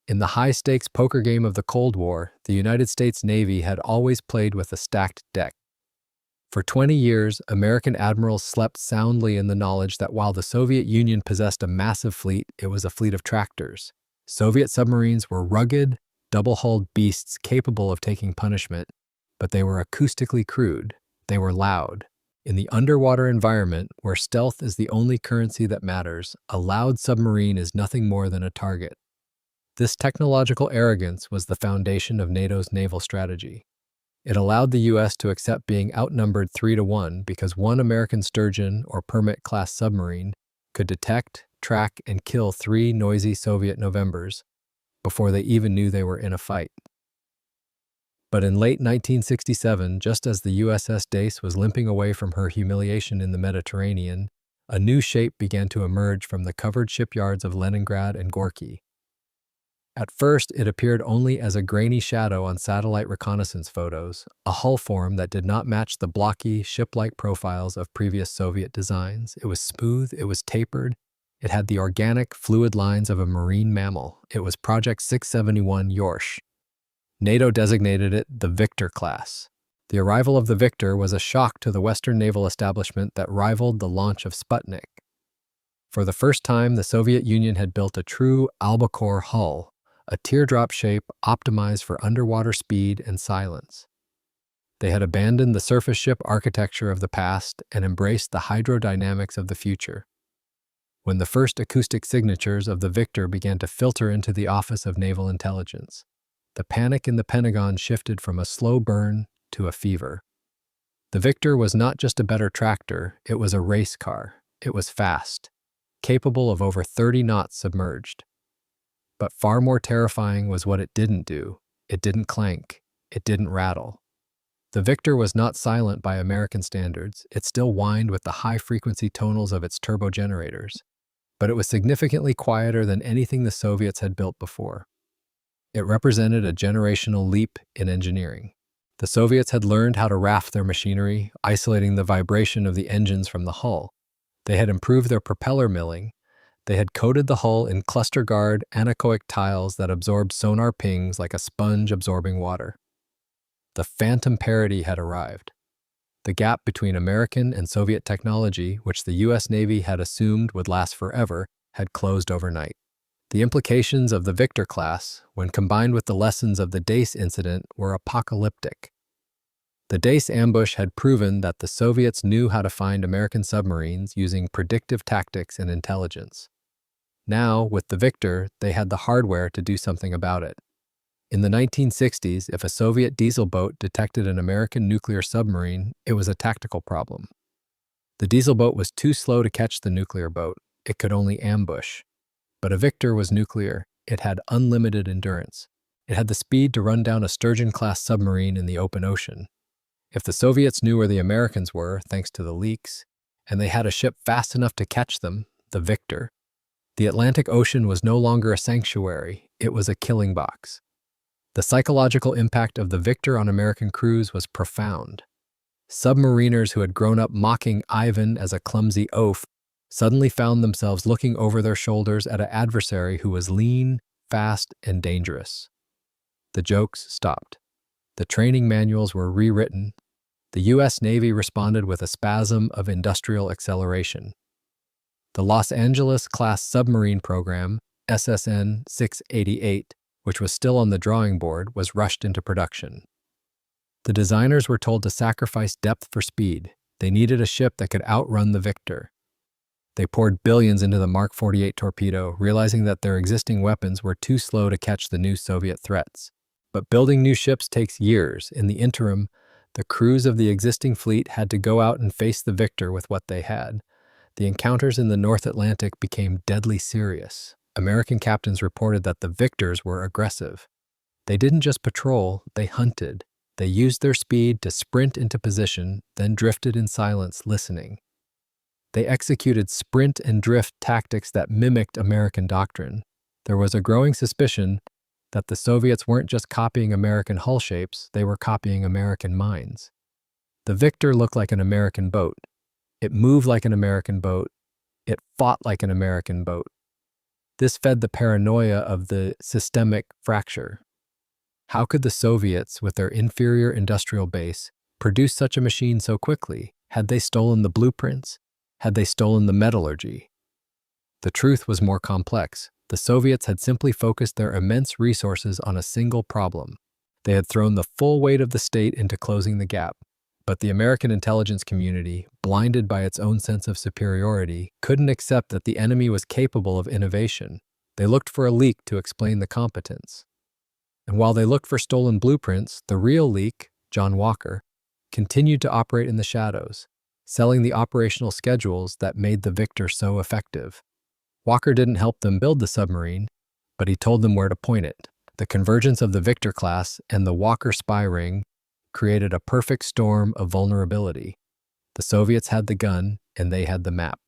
In the high-stakes poker game of the Cold War, the United States Navy had always played with a stacked deck. For 20 years, American admirals slept soundly in the knowledge that while the Soviet Union possessed a massive fleet, it was a fleet of tractors. Soviet submarines were rugged, double-hulled beasts capable of taking punishment, but they were acoustically crude. They were loud. In the underwater environment, where stealth is the only currency that matters, a loud submarine is nothing more than a target. This technological arrogance was the foundation of NATO's naval strategy. It allowed the U.S. to accept being outnumbered 3-1 because one American Sturgeon or Permit-class submarine could detect, track, and kill 3 noisy Soviet Novembers before they even knew they were in a fight. But in late 1967, just as the USS Dace was limping away from her humiliation in the Mediterranean, a new shape began to emerge from the covered shipyards of Leningrad and Gorky. At first, it appeared only as a grainy shadow on satellite reconnaissance photos, a hull form that did not match the blocky, ship-like profiles of previous Soviet designs. It was smooth, it was tapered, it had the organic, fluid lines of a marine mammal. It was Project 671 Yorsh. NATO designated it the Victor class. The arrival of the Victor was a shock to the Western naval establishment that rivaled the launch of Sputnik. For the first time, the Soviet Union had built a true albacore hull, a teardrop shape optimized for underwater speed and silence. They had abandoned the surface ship architecture of the past and embraced the hydrodynamics of the future. When the first acoustic signatures of the Victor began to filter into the Office of Naval Intelligence, the panic in the Pentagon shifted from a slow burn to a fever. The Victor was not just a better tractor, it was a race car. It was fast, capable of over 30 knots submerged. But far more terrifying was what it didn't do. It didn't clank. It didn't rattle. The Victor was not silent by American standards. It still whined with the high-frequency tonals of its turbogenerators. But it was significantly quieter than anything the Soviets had built before. It represented a generational leap in engineering. The Soviets had learned how to raft their machinery, isolating the vibration of the engines from the hull. They had improved their propeller milling. They had coated the hull in cluster guard anechoic tiles that absorbed sonar pings like a sponge absorbing water. The phantom parity had arrived. The gap between American and Soviet technology, which the U.S. Navy had assumed would last forever, had closed overnight. The implications of the Victor class, when combined with the lessons of the Dace incident, were apocalyptic. The Dace ambush had proven that the Soviets knew how to find American submarines using predictive tactics and intelligence. Now, with the Victor, they had the hardware to do something about it. In the 1960s, if a Soviet diesel boat detected an American nuclear submarine, it was a tactical problem. The diesel boat was too slow to catch the nuclear boat. It could only ambush. But a Victor was nuclear. It had unlimited endurance. It had the speed to run down a Sturgeon-class submarine in the open ocean. If the Soviets knew where the Americans were, thanks to the leaks, and they had a ship fast enough to catch them, the Victor, the Atlantic Ocean was no longer a sanctuary, it was a killing box. The psychological impact of the Victor on American crews was profound. Submariners who had grown up mocking Ivan as a clumsy oaf suddenly found themselves looking over their shoulders at an adversary who was lean, fast, and dangerous. The jokes stopped. The training manuals were rewritten. The U.S. Navy responded with a spasm of industrial acceleration. The Los Angeles-class submarine program, SSN 688, which was still on the drawing board, was rushed into production. The designers were told to sacrifice depth for speed. They needed a ship that could outrun the Victor. They poured billions into the Mark 48 torpedo, realizing that their existing weapons were too slow to catch the new Soviet threats. But building new ships takes years. In the interim, the crews of the existing fleet had to go out and face the Victor with what they had. The encounters in the North Atlantic became deadly serious. American captains reported that the Victors were aggressive. They didn't just patrol, they hunted. They used their speed to sprint into position, then drifted in silence, listening. They executed sprint and drift tactics that mimicked American doctrine. There was a growing suspicion that the Soviets weren't just copying American hull shapes, they were copying American minds. The Victor looked like an American boat. It moved like an American boat. It fought like an American boat. This fed the paranoia of the systemic fracture. How could the Soviets, with their inferior industrial base, produce such a machine so quickly? Had they stolen the blueprints? Had they stolen the metallurgy? The truth was more complex. The Soviets had simply focused their immense resources on a single problem. They had thrown the full weight of the state into closing the gap. But the American intelligence community, blinded by its own sense of superiority, couldn't accept that the enemy was capable of innovation. They looked for a leak to explain the competence. And while they looked for stolen blueprints, the real leak, John Walker, continued to operate in the shadows, selling the operational schedules that made the Victor so effective. Walker didn't help them build the submarine, but he told them where to point it. The convergence of the Victor class and the Walker spy ring created a perfect storm of vulnerability. The Soviets had the gun, and they had the map.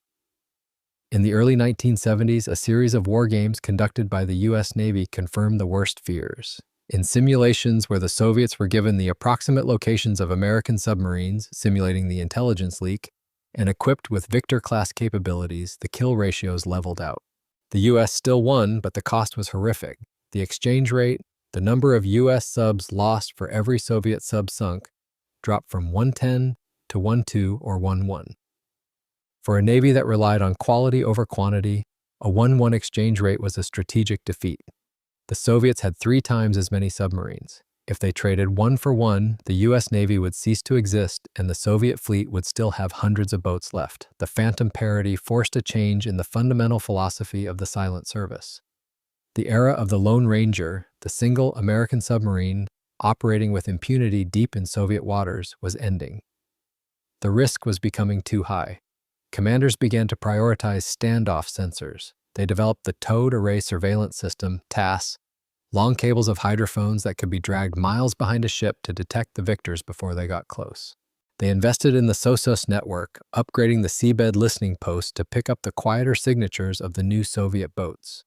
In the early 1970s, a series of war games conducted by the U.S. Navy confirmed the worst fears. In simulations where the Soviets were given the approximate locations of American submarines, simulating the intelligence leak, and equipped with Victor-class capabilities, the kill ratios leveled out. The U.S. still won, but the cost was horrific. The exchange rate, the number of U.S. subs lost for every Soviet sub sunk, dropped from 110 to 12 or 11. For a Navy that relied on quality over quantity, a 1-1 exchange rate was a strategic defeat. The Soviets had 3 times as many submarines. If they traded 1 for 1, the U.S. Navy would cease to exist and the Soviet fleet would still have hundreds of boats left. The phantom parity forced a change in the fundamental philosophy of the silent service. The era of the Lone Ranger, the single American submarine operating with impunity deep in Soviet waters, was ending. The risk was becoming too high. Commanders began to prioritize standoff sensors. They developed the Towed Array Surveillance System, TASS, long cables of hydrophones that could be dragged miles behind a ship to detect the victors before they got close. They invested in the SOSUS network, upgrading the seabed listening post to pick up the quieter signatures of the new Soviet boats.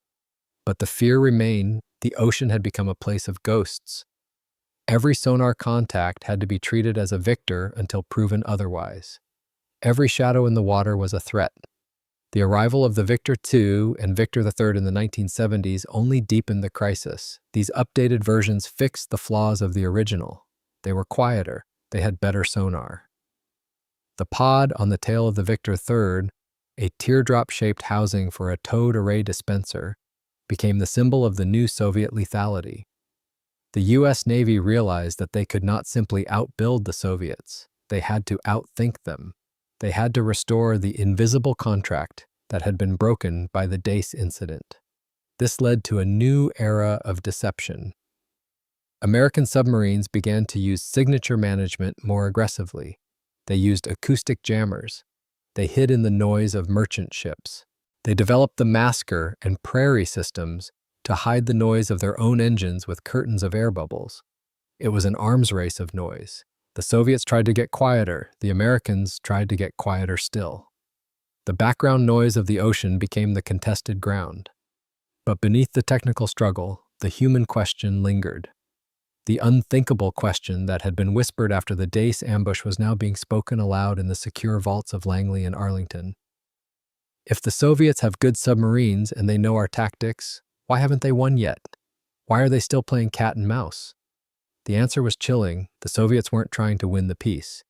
But the fear remained. The ocean had become a place of ghosts. Every sonar contact had to be treated as a victor until proven otherwise. Every shadow in the water was a threat. The arrival of the Victor II and Victor III in the 1970s only deepened the crisis. These updated versions fixed the flaws of the original. They were quieter. They had better sonar. The pod on the tail of the Victor III, a teardrop-shaped housing for a towed array dispenser, became the symbol of the new Soviet lethality. The U.S. Navy realized that they could not simply outbuild the Soviets. They had to outthink them. They had to restore the invisible contract that had been broken by the Dace incident. This led to a new era of deception. American submarines began to use signature management more aggressively. They used acoustic jammers. They hid in the noise of merchant ships. They developed the masker and prairie systems to hide the noise of their own engines with curtains of air bubbles. It was an arms race of noise. The Soviets tried to get quieter. The Americans tried to get quieter still. The background noise of the ocean became the contested ground. But beneath the technical struggle, the human question lingered. The unthinkable question that had been whispered after the Dace ambush was now being spoken aloud in the secure vaults of Langley and Arlington. If the Soviets have good submarines and they know our tactics, why haven't they won yet? Why are they still playing cat and mouse? The answer was chilling. The Soviets weren't trying to win the peace.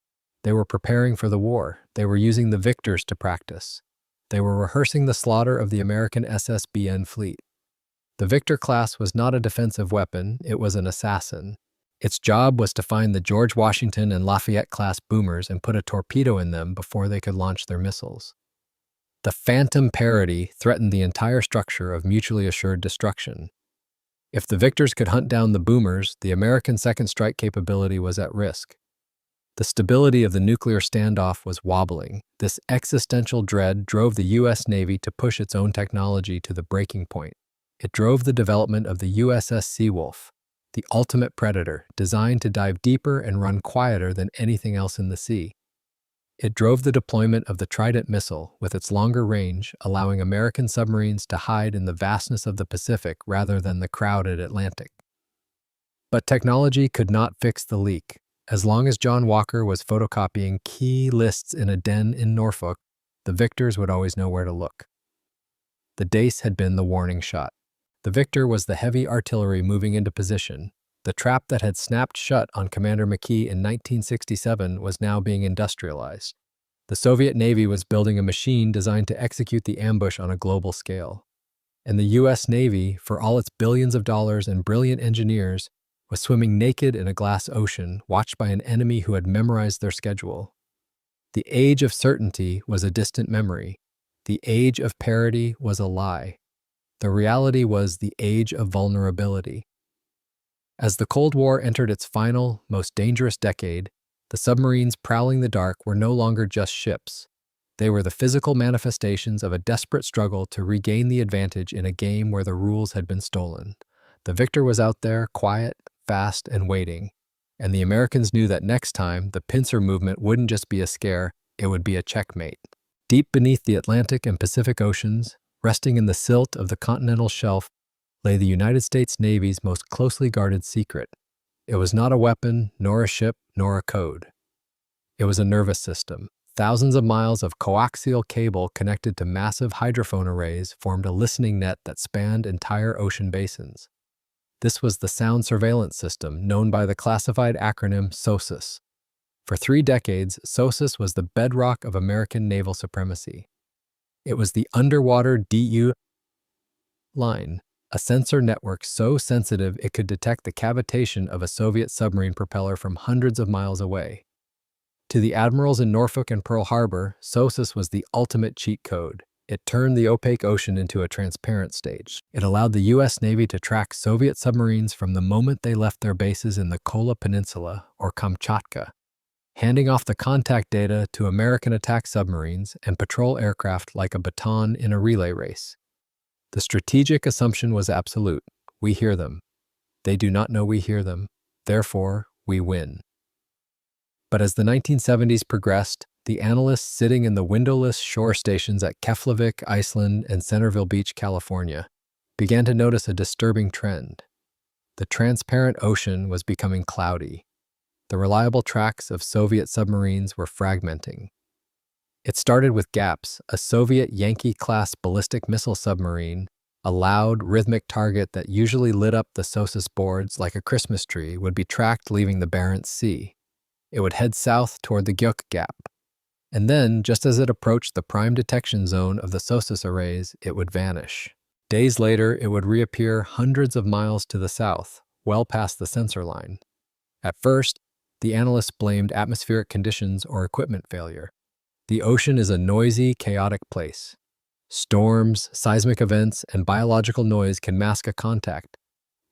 They were preparing for the war. They were using the victors to practice. They were rehearsing the slaughter of the American SSBN fleet. The Victor class was not a defensive weapon, it was an assassin. Its job was to find the George Washington and Lafayette-class boomers and put a torpedo in them before they could launch their missiles. The phantom parity threatened the entire structure of mutually assured destruction. If the victors could hunt down the boomers, the American second strike capability was at risk. The stability of the nuclear standoff was wobbling. This existential dread drove the U.S. Navy to push its own technology to the breaking point. It drove the development of the USS Seawolf, the ultimate predator, designed to dive deeper and run quieter than anything else in the sea. It drove the deployment of the Trident missile, with its longer range, allowing American submarines to hide in the vastness of the Pacific rather than the crowded Atlantic. But technology could not fix the leak. As long as John Walker was photocopying key lists in a den in Norfolk, the victors would always know where to look. The Dace had been the warning shot. The Victor was the heavy artillery moving into position. The trap that had snapped shut on Commander McKee in 1967 was now being industrialized. The Soviet Navy was building a machine designed to execute the ambush on a global scale. And the U.S. Navy, for all its billions of dollars and brilliant engineers, was swimming naked in a glass ocean, watched by an enemy who had memorized their schedule. The age of certainty was a distant memory. The age of parity was a lie. The reality was the age of vulnerability. As the Cold War entered its final, most dangerous decade, the submarines prowling the dark were no longer just ships. They were the physical manifestations of a desperate struggle to regain the advantage in a game where the rules had been stolen. The victor was out there, quiet, fast, and waiting. And the Americans knew that next time, the pincer movement wouldn't just be a scare, it would be a checkmate. Deep beneath the Atlantic and Pacific Oceans, resting in the silt of the continental shelf, lay the United States Navy's most closely guarded secret. It was not a weapon, nor a ship, nor a code. It was a nervous system. Thousands of miles of coaxial cable connected to massive hydrophone arrays formed a listening net that spanned entire ocean basins. This was the sound surveillance system known by the classified acronym SOSUS. For 3 decades, SOSUS was the bedrock of American naval supremacy. It was the underwater DU line, a sensor network so sensitive it could detect the cavitation of a Soviet submarine propeller from hundreds of miles away. To the admirals in Norfolk and Pearl Harbor, SOSUS was the ultimate cheat code. It turned the opaque ocean into a transparent stage. It allowed the U.S. Navy to track Soviet submarines from the moment they left their bases in the Kola Peninsula or Kamchatka, handing off the contact data to American attack submarines and patrol aircraft like a baton in a relay race. The strategic assumption was absolute. We hear them. They do not know we hear them. Therefore, we win. But as the 1970s progressed, the analysts sitting in the windowless shore stations at Keflavik, Iceland, and Centerville Beach, California, began to notice a disturbing trend. The transparent ocean was becoming cloudy. The reliable tracks of Soviet submarines were fragmenting. It started with GAPS, a Soviet Yankee-class ballistic missile submarine, a loud, rhythmic target that usually lit up the SOSUS boards like a Christmas tree, would be tracked leaving the Barents Sea. It would head south toward the Gyuk Gap. And then, just as it approached the prime detection zone of the SOSUS arrays, it would vanish. Days later, it would reappear hundreds of miles to the south, well past the sensor line. At first, the analysts blamed atmospheric conditions or equipment failure. The ocean is a noisy, chaotic place. Storms, seismic events, and biological noise can mask a contact.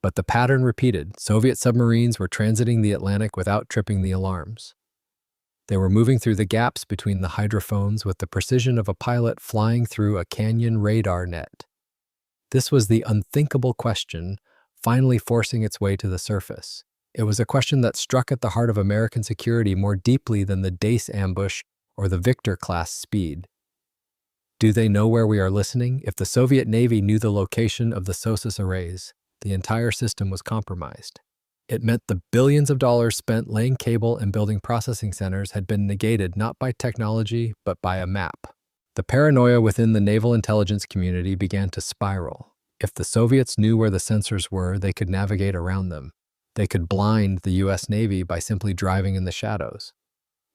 But the pattern repeated. Soviet submarines were transiting the Atlantic without tripping the alarms. They were moving through the gaps between the hydrophones with the precision of a pilot flying through a canyon radar net. This was the unthinkable question, finally forcing its way to the surface. It was a question that struck at the heart of American security more deeply than the Dace ambush or the Victor-class speed. Do they know where we are listening? If the Soviet Navy knew the location of the SOSUS arrays, the entire system was compromised. It meant the billions of dollars spent laying cable and building processing centers had been negated not by technology, but by a map. The paranoia within the naval intelligence community began to spiral. If the Soviets knew where the sensors were, they could navigate around them. They could blind the U.S. Navy by simply driving in the shadows.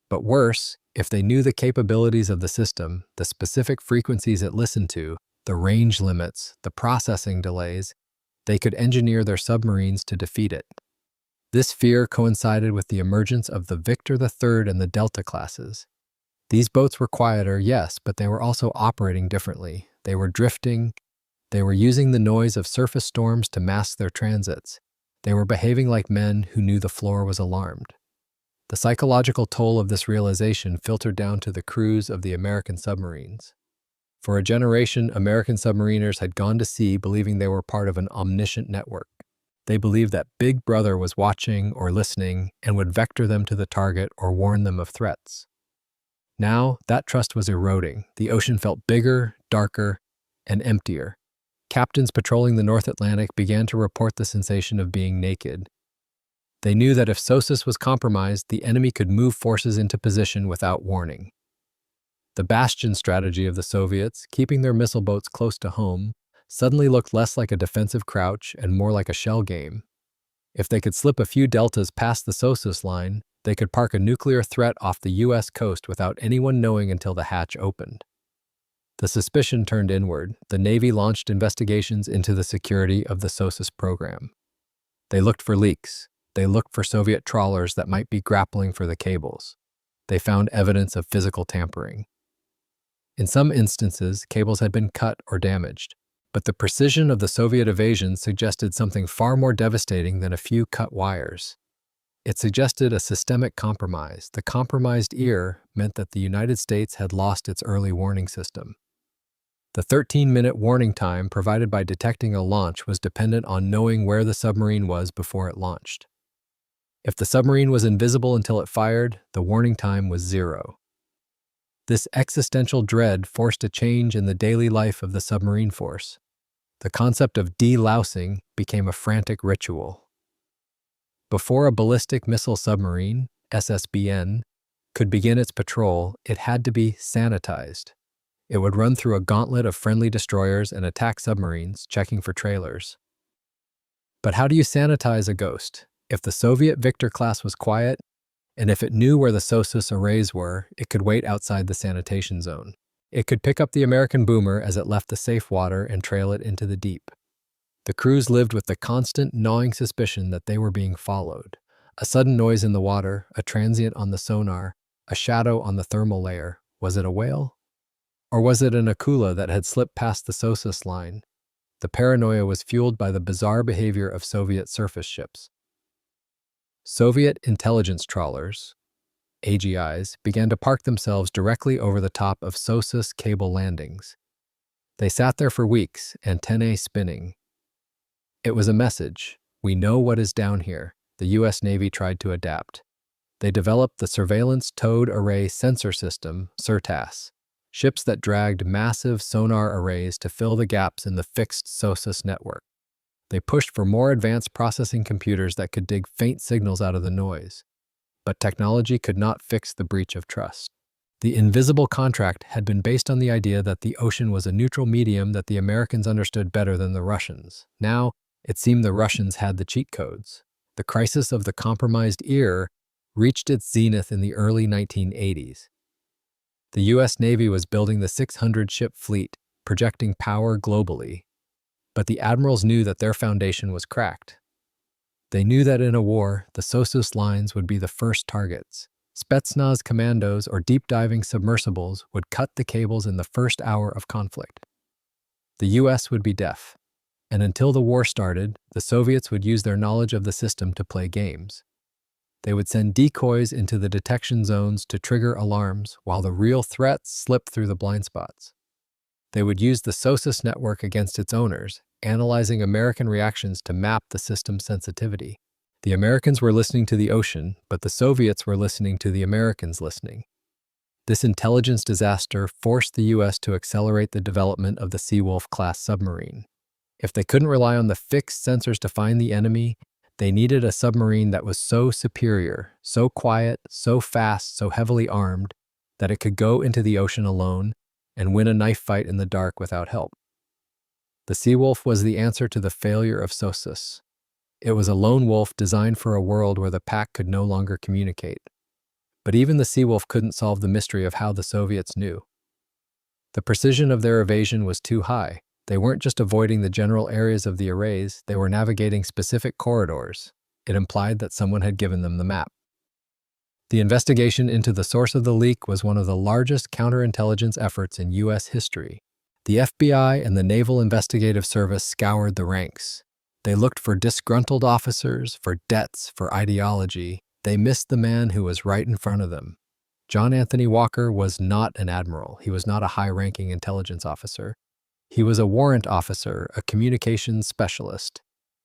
But worse, if they knew the capabilities of the system, the specific frequencies it listened to, the range limits, the processing delays, they could engineer their submarines to defeat it. This fear coincided with the emergence of the Victor III and the Delta classes. These boats were quieter, yes, but they were also operating differently. They were drifting. They were using the noise of surface storms to mask their transits. They were behaving like men who knew the floor was alarmed. The psychological toll of this realization filtered down to the crews of the American submarines. For a generation, American submariners had gone to sea believing they were part of an omniscient network. They believed that Big Brother was watching or listening and would vector them to the target or warn them of threats. Now, that trust was eroding. The ocean felt bigger, darker, and emptier. Captains patrolling the North Atlantic began to report the sensation of being naked. They knew that if SOSUS was compromised, the enemy could move forces into position without warning. The bastion strategy of the Soviets, keeping their missile boats close to home, suddenly looked less like a defensive crouch and more like a shell game. If they could slip a few deltas past the SOSUS line, they could park a nuclear threat off the U.S. coast without anyone knowing until the hatch opened. The suspicion turned inward. The Navy launched investigations into the security of the SOSUS program. They looked for leaks. They looked for Soviet trawlers that might be grappling for the cables. They found evidence of physical tampering. In some instances, cables had been cut or damaged. But the precision of the Soviet evasion suggested something far more devastating than a few cut wires. It suggested a systemic compromise. The compromised ear meant that the United States had lost its early warning system. The 13-minute warning time provided by detecting a launch was dependent on knowing where the submarine was before it launched. If the submarine was invisible until it fired, the warning time was 0. This existential dread forced a change in the daily life of the submarine force. The concept of delousing became a frantic ritual. Before a ballistic missile submarine, SSBN, could begin its patrol, it had to be sanitized. It would run through a gauntlet of friendly destroyers and attack submarines, checking for trailers. But how do you sanitize a ghost? If the Soviet Victor class was quiet, and if it knew where the SOSUS arrays were, it could wait outside the sanitation zone. It could pick up the American boomer as it left the safe water and trail it into the deep. The crews lived with the constant, gnawing suspicion that they were being followed. A sudden noise in the water, a transient on the sonar, a shadow on the thermal layer. Was it a whale? Or was it an akula that had slipped past the SOSUS line? The paranoia was fueled by the bizarre behavior of Soviet surface ships. Soviet intelligence trawlers, AGIs, began to park themselves directly over the top of SOSUS cable landings. They sat there for weeks, antennae spinning. It was a message. We know what is down here. The U.S. Navy tried to adapt. They developed the Surveillance Towed Array Sensor System, SIRTAS, ships that dragged massive sonar arrays to fill the gaps in the fixed SOSUS network. They pushed for more advanced processing computers that could dig faint signals out of the noise. But technology could not fix the breach of trust. The invisible contract had been based on the idea that the ocean was a neutral medium that the Americans understood better than the Russians. Now, it seemed the Russians had the cheat codes. The crisis of the compromised ear reached its zenith in the early 1980s. The U.S. Navy was building the 600-ship fleet, projecting power globally. But the admirals knew that their foundation was cracked. They knew that in a war, the SOSUS lines would be the first targets. Spetsnaz commandos or deep-diving submersibles would cut the cables in the first hour of conflict. The U.S. would be deaf. And until the war started, the Soviets would use their knowledge of the system to play games. They would send decoys into the detection zones to trigger alarms while the real threats slipped through the blind spots. They would use the SOSUS network against its owners, analyzing American reactions to map the system's sensitivity. The Americans were listening to the ocean, but the Soviets were listening to the Americans listening. This intelligence disaster forced the U.S. to accelerate the development of the Seawolf-class submarine. If they couldn't rely on the fixed sensors to find the enemy, they needed a submarine that was so superior, so quiet, so fast, so heavily armed, that it could go into the ocean alone and win a knife fight in the dark without help. The Seawolf was the answer to the failure of SOSUS. It was a lone wolf designed for a world where the pack could no longer communicate. But even the Seawolf couldn't solve the mystery of how the Soviets knew. The precision of their evasion was too high. They weren't just avoiding the general areas of the arrays, they were navigating specific corridors. It implied that someone had given them the map. The investigation into the source of the leak was one of the largest counterintelligence efforts in U.S. history. The FBI and the Naval Investigative Service scoured the ranks. They looked for disgruntled officers, for debts, for ideology. They missed the man who was right in front of them. John Anthony Walker was not an admiral. He was not a high-ranking intelligence officer. He was a warrant officer, a communications specialist.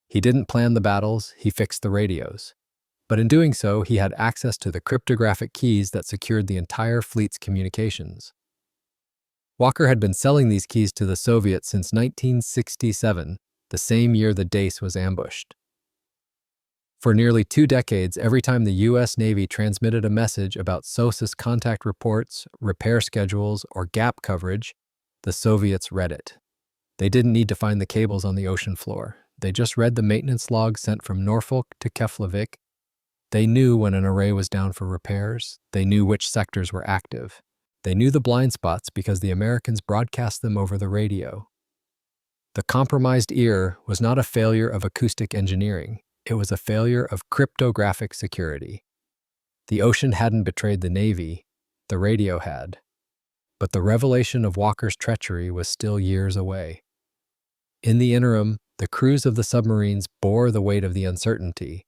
He didn't plan the battles, he fixed the radios. But in doing so, he had access to the cryptographic keys that secured the entire fleet's communications. Walker had been selling these keys to the Soviets since 1967, the same year the Dace was ambushed. For nearly 2 decades, every time the U.S. Navy transmitted a message about SOSUS contact reports, repair schedules, or gap coverage, the Soviets read it. They didn't need to find the cables on the ocean floor. They just read the maintenance log sent from Norfolk to Keflavik. They knew when an array was down for repairs. They knew which sectors were active. They knew the blind spots because the Americans broadcast them over the radio. The compromised ear was not a failure of acoustic engineering. It was a failure of cryptographic security. The ocean hadn't betrayed the Navy. The radio had. But the revelation of Walker's treachery was still years away. In the interim, the crews of the submarines bore the weight of the uncertainty.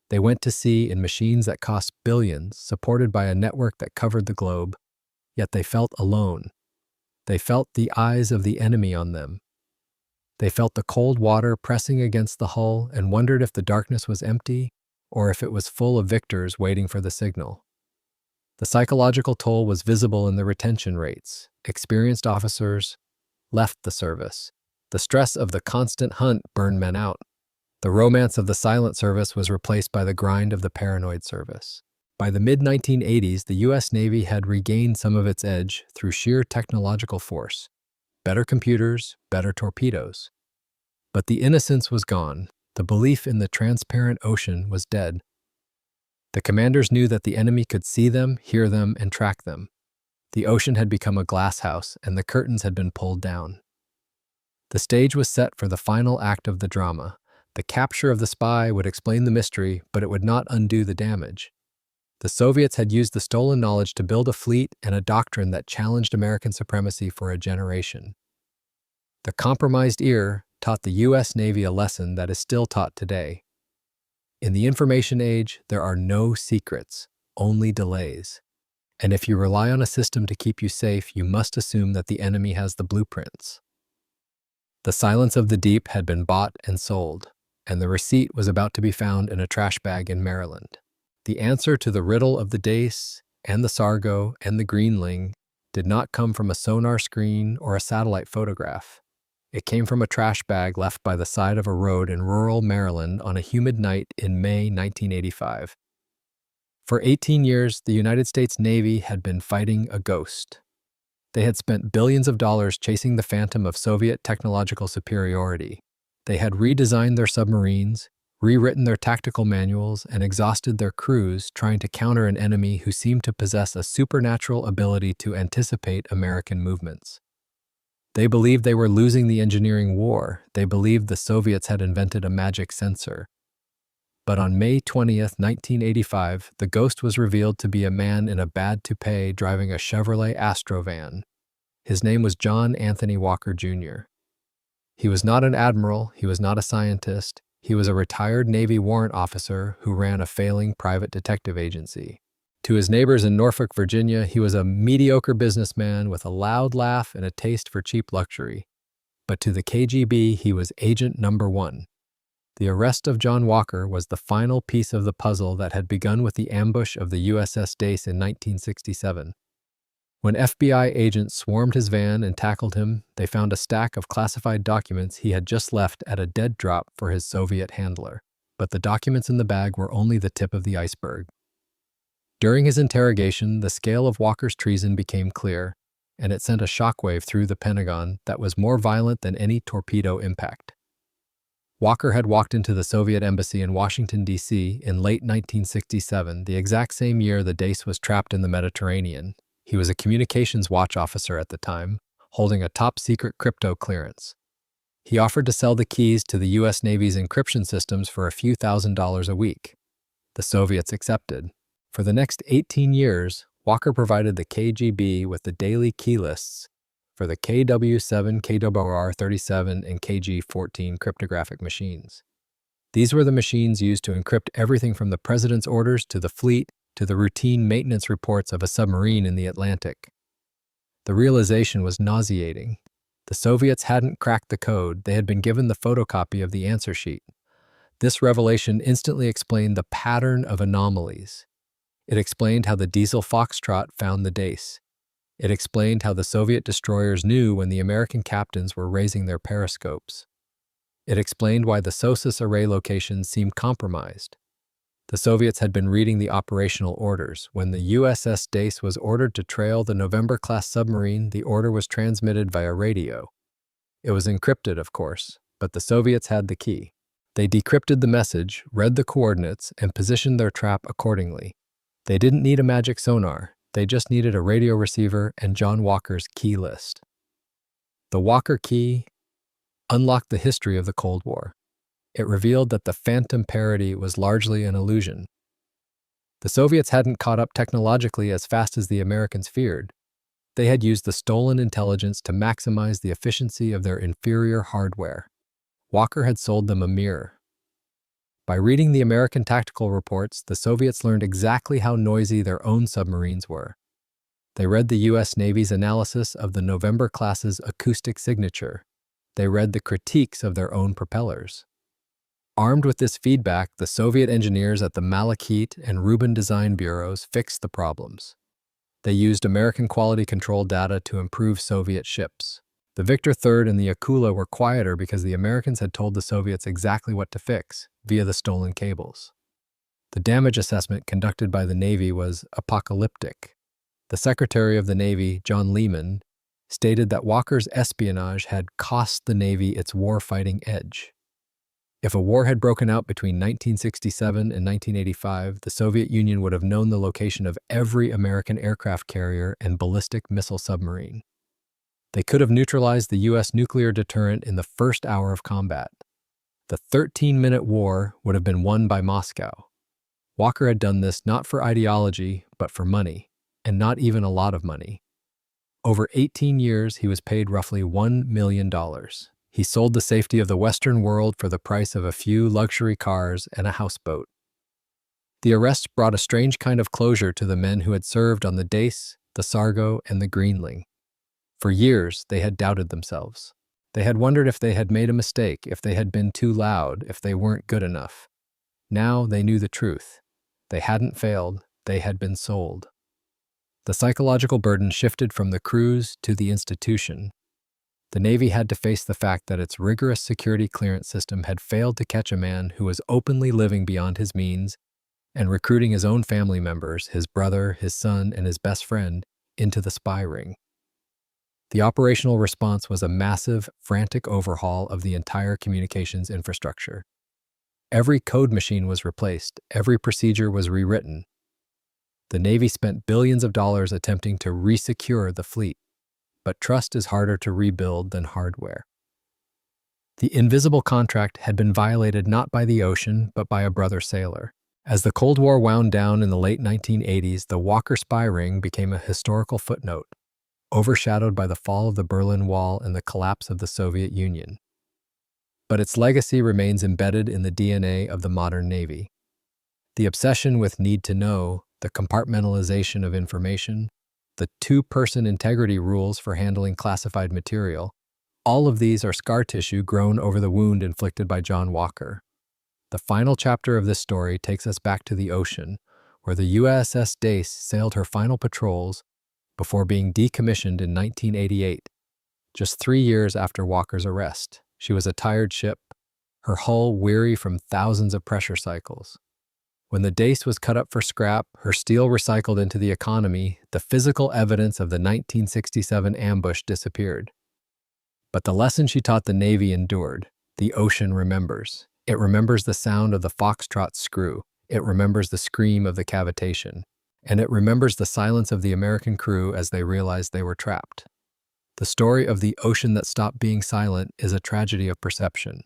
They went to sea in machines that cost billions, supported by a network that covered the globe, yet they felt alone. They felt the eyes of the enemy on them. They felt the cold water pressing against the hull and wondered if the darkness was empty or if it was full of victors waiting for the signal. The psychological toll was visible in the retention rates. Experienced officers left the service. The stress of the constant hunt burned men out. The romance of the silent service was replaced by the grind of the paranoid service. By the mid-1980s, the U.S. Navy had regained some of its edge through sheer technological force. Better computers, better torpedoes. But the innocence was gone. The belief in the transparent ocean was dead. The commanders knew that the enemy could see them, hear them, and track them. The ocean had become a glass house, and the curtains had been pulled down. The stage was set for the final act of the drama. The capture of the spy would explain the mystery, but it would not undo the damage. The Soviets had used the stolen knowledge to build a fleet and a doctrine that challenged American supremacy for a generation. The compromised ear taught the U.S. Navy a lesson that is still taught today. In the information age, there are no secrets, only delays. And if you rely on a system to keep you safe, you must assume that the enemy has the blueprints. The silence of the deep had been bought and sold, and the receipt was about to be found in a trash bag in Maryland. The answer to the riddle of the Dace and the Sargo and the Greenling did not come from a sonar screen or a satellite photograph. It came from a trash bag left by the side of a road in rural Maryland on a humid night in May 1985. For 18 years, the United States Navy had been fighting a ghost. They had spent billions of dollars chasing the phantom of Soviet technological superiority. They had redesigned their submarines, rewritten their tactical manuals, and exhausted their crews trying to counter an enemy who seemed to possess a supernatural ability to anticipate American movements. They believed they were losing the engineering war. They believed the Soviets had invented a magic sensor. But on May 20th, 1985, the ghost was revealed to be a man in a bad toupee driving a Chevrolet Astrovan. His name was John Anthony Walker, Jr. He was not an admiral, he was not a scientist, he was a retired Navy warrant officer who ran a failing private detective agency. To his neighbors in Norfolk, Virginia, he was a mediocre businessman with a loud laugh and a taste for cheap luxury. But to the KGB, he was Agent Number 1. The arrest of John Walker was the final piece of the puzzle that had begun with the ambush of the USS Dace in 1967. When FBI agents swarmed his van and tackled him, they found a stack of classified documents he had just left at a dead drop for his Soviet handler. But the documents in the bag were only the tip of the iceberg. During his interrogation, the scale of Walker's treason became clear, and it sent a shockwave through the Pentagon that was more violent than any torpedo impact. Walker had walked into the Soviet embassy in Washington, D.C. in late 1967, the exact same year the Dace was trapped in the Mediterranean. He was a communications watch officer at the time, holding a top-secret crypto clearance. He offered to sell the keys to the U.S. Navy's encryption systems for a few $1,000s a week. The Soviets accepted. For the next 18 years, Walker provided the KGB with the daily key lists for the KW7, KWR37, and KG14 cryptographic machines. These were the machines used to encrypt everything from the president's orders to the fleet to the routine maintenance reports of a submarine in the Atlantic. The realization was nauseating. The Soviets hadn't cracked the code, they had been given the photocopy of the answer sheet. This revelation instantly explained the pattern of anomalies. It explained how the Diesel Foxtrot found the Dace. It explained how the Soviet destroyers knew when the American captains were raising their periscopes. It explained why the SOSUS array locations seemed compromised. The Soviets had been reading the operational orders. When the USS Dace was ordered to trail the November-class submarine, the order was transmitted via radio. It was encrypted, of course, but the Soviets had the key. They decrypted the message, read the coordinates, and positioned their trap accordingly. They didn't need a magic sonar. They just needed a radio receiver and John Walker's key list. The Walker key unlocked the history of the Cold War. It revealed that the phantom parody was largely an illusion. The Soviets hadn't caught up technologically as fast as the Americans feared. They had used the stolen intelligence to maximize the efficiency of their inferior hardware. Walker had sold them a mirror. By reading the American tactical reports, the Soviets learned exactly how noisy their own submarines were. They read the U.S. Navy's analysis of the November-class's acoustic signature. They read the critiques of their own propellers. Armed with this feedback, the Soviet engineers at the Malachite and Rubin design bureaus fixed the problems. They used American quality control data to improve Soviet ships. The Victor III and the Akula were quieter because the Americans had told the Soviets exactly what to fix via the stolen cables. The damage assessment conducted by the Navy was apocalyptic. The Secretary of the Navy, John Lehman, stated that Walker's espionage had cost the Navy its war-fighting edge. If a war had broken out between 1967 and 1985, the Soviet Union would have known the location of every American aircraft carrier and ballistic missile submarine. They could have neutralized the U.S. nuclear deterrent in the first hour of combat. The 13-minute war would have been won by Moscow. Walker had done this not for ideology, but for money, and not even a lot of money. Over 18 years, he was paid roughly $1 million. He sold the safety of the Western world for the price of a few luxury cars and a houseboat. The arrest brought a strange kind of closure to the men who had served on the Dace, the Sargo, and the Greenling. For years, they had doubted themselves. They had wondered if they had made a mistake, if they had been too loud, if they weren't good enough. Now they knew the truth. They hadn't failed, they had been sold. The psychological burden shifted from the crews to the institution. The Navy had to face the fact that its rigorous security clearance system had failed to catch a man who was openly living beyond his means and recruiting his own family members, his brother, his son, and his best friend, into the spy ring. The operational response was a massive, frantic overhaul of the entire communications infrastructure. Every code machine was replaced, every procedure was rewritten. The Navy spent billions of dollars attempting to resecure the fleet. But trust is harder to rebuild than hardware. The invisible contract had been violated not by the ocean, but by a brother sailor. As the Cold War wound down in the late 1980s, the Walker spy ring became a historical footnote, overshadowed by the fall of the Berlin Wall and the collapse of the Soviet Union. But its legacy remains embedded in the DNA of the modern Navy. The obsession with need to know, the compartmentalization of information, the two-person integrity rules for handling classified material, all of these are scar tissue grown over the wound inflicted by John Walker. The final chapter of this story takes us back to the ocean, where the USS Dace sailed her final patrols before being decommissioned in 1988, just 3 years after Walker's arrest. She was a tired ship, her hull weary from thousands of pressure cycles. When the Dace was cut up for scrap, her steel recycled into the economy, the physical evidence of the 1967 ambush disappeared. But the lesson she taught the Navy endured. The ocean remembers. It remembers the sound of the foxtrot screw. It remembers the scream of the cavitation. And it remembers the silence of the American crew as they realized they were trapped. The story of the ocean that stopped being silent is a tragedy of perception.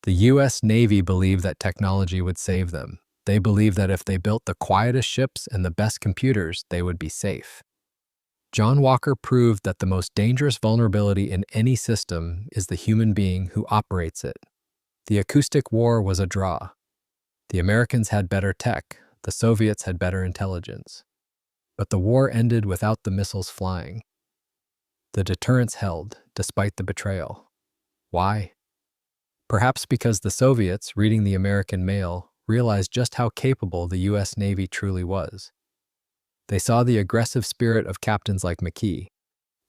The U.S. Navy believed that technology would save them. They believed that if they built the quietest ships and the best computers, they would be safe. John Walker proved that the most dangerous vulnerability in any system is the human being who operates it. The acoustic war was a draw. The Americans had better tech, the Soviets had better intelligence. But the war ended without the missiles flying. The deterrence held, despite the betrayal. Why? Perhaps because the Soviets, reading the American mail, realized just how capable the U.S. Navy truly was. They saw the aggressive spirit of captains like McKee.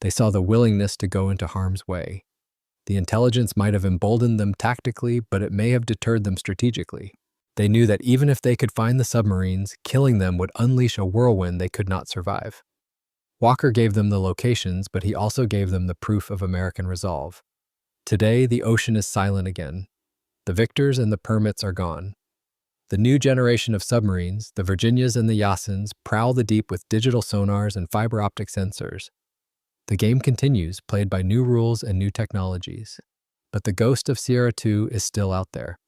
They saw the willingness to go into harm's way. The intelligence might have emboldened them tactically, but it may have deterred them strategically. They knew that even if they could find the submarines, killing them would unleash a whirlwind they could not survive. Walker gave them the locations, but he also gave them the proof of American resolve. Today, the ocean is silent again. The Victors and the Permits are gone. The new generation of submarines, the Virginias and the Yasins, prowl the deep with digital sonars and fiber optic sensors. The game continues, played by new rules and new technologies. But the ghost of Sierra II is still out there.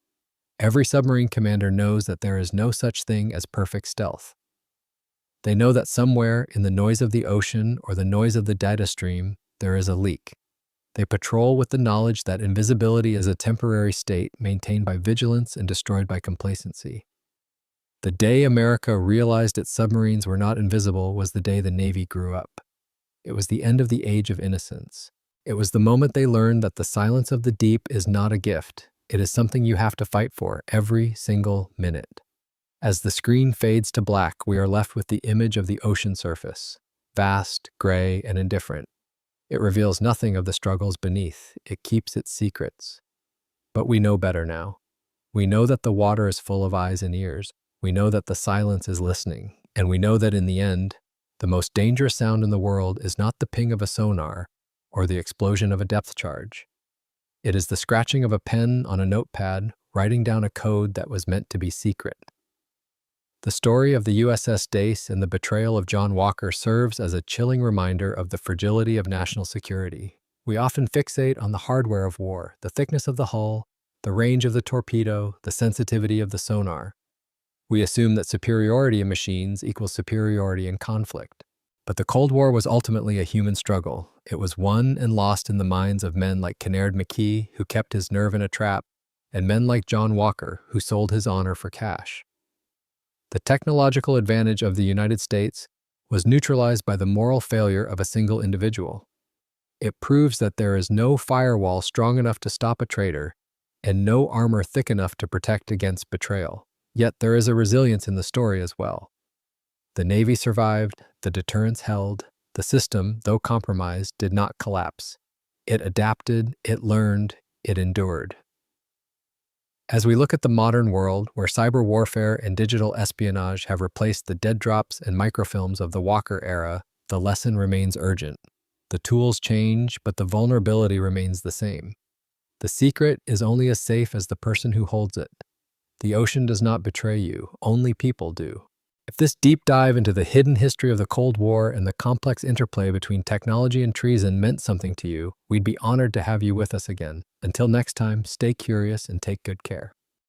Every submarine commander knows that there is no such thing as perfect stealth. They know that somewhere in the noise of the ocean or the noise of the data stream, there is a leak. They patrol with the knowledge that invisibility is a temporary state maintained by vigilance and destroyed by complacency. The day America realized its submarines were not invisible was the day the Navy grew up. It was the end of the age of innocence. It was the moment they learned that the silence of the deep is not a gift. It is something you have to fight for every single minute. As the screen fades to black, we are left with the image of the ocean surface. vast, gray, and indifferent. It reveals nothing of the struggles beneath. It keeps its secrets. But we know better now. We know that the water is full of eyes and ears. We know that the silence is listening. And we know that in the end, the most dangerous sound in the world is not the ping of a sonar or the explosion of a depth charge. It is the scratching of a pen on a notepad, writing down a code that was meant to be secret. The story of the USS Dace and the betrayal of John Walker serves as a chilling reminder of the fragility of national security. We often fixate on the hardware of war, the thickness of the hull, the range of the torpedo, the sensitivity of the sonar. We assume that superiority in machines equals superiority in conflict. But the Cold War was ultimately a human struggle. It was won and lost in the minds of men like Kinnaird McKee, who kept his nerve in a trap, and men like John Walker, who sold his honor for cash. The technological advantage of the United States was neutralized by the moral failure of a single individual. It proves that there is no firewall strong enough to stop a traitor and no armor thick enough to protect against betrayal. Yet there is a resilience in the story as well. The Navy survived, the deterrence held, the system, though compromised, did not collapse. It adapted, it learned, it endured. As we look at the modern world, where cyber warfare and digital espionage have replaced the dead drops and microfilms of the Walker era, the lesson remains urgent. The tools change, but the vulnerability remains the same. The secret is only as safe as the person who holds it. The ocean does not betray you, only people do. If this deep dive into the hidden history of the Cold War and the complex interplay between technology and treason meant something to you, we'd be honored to have you with us again. Until next time, stay curious and take good care.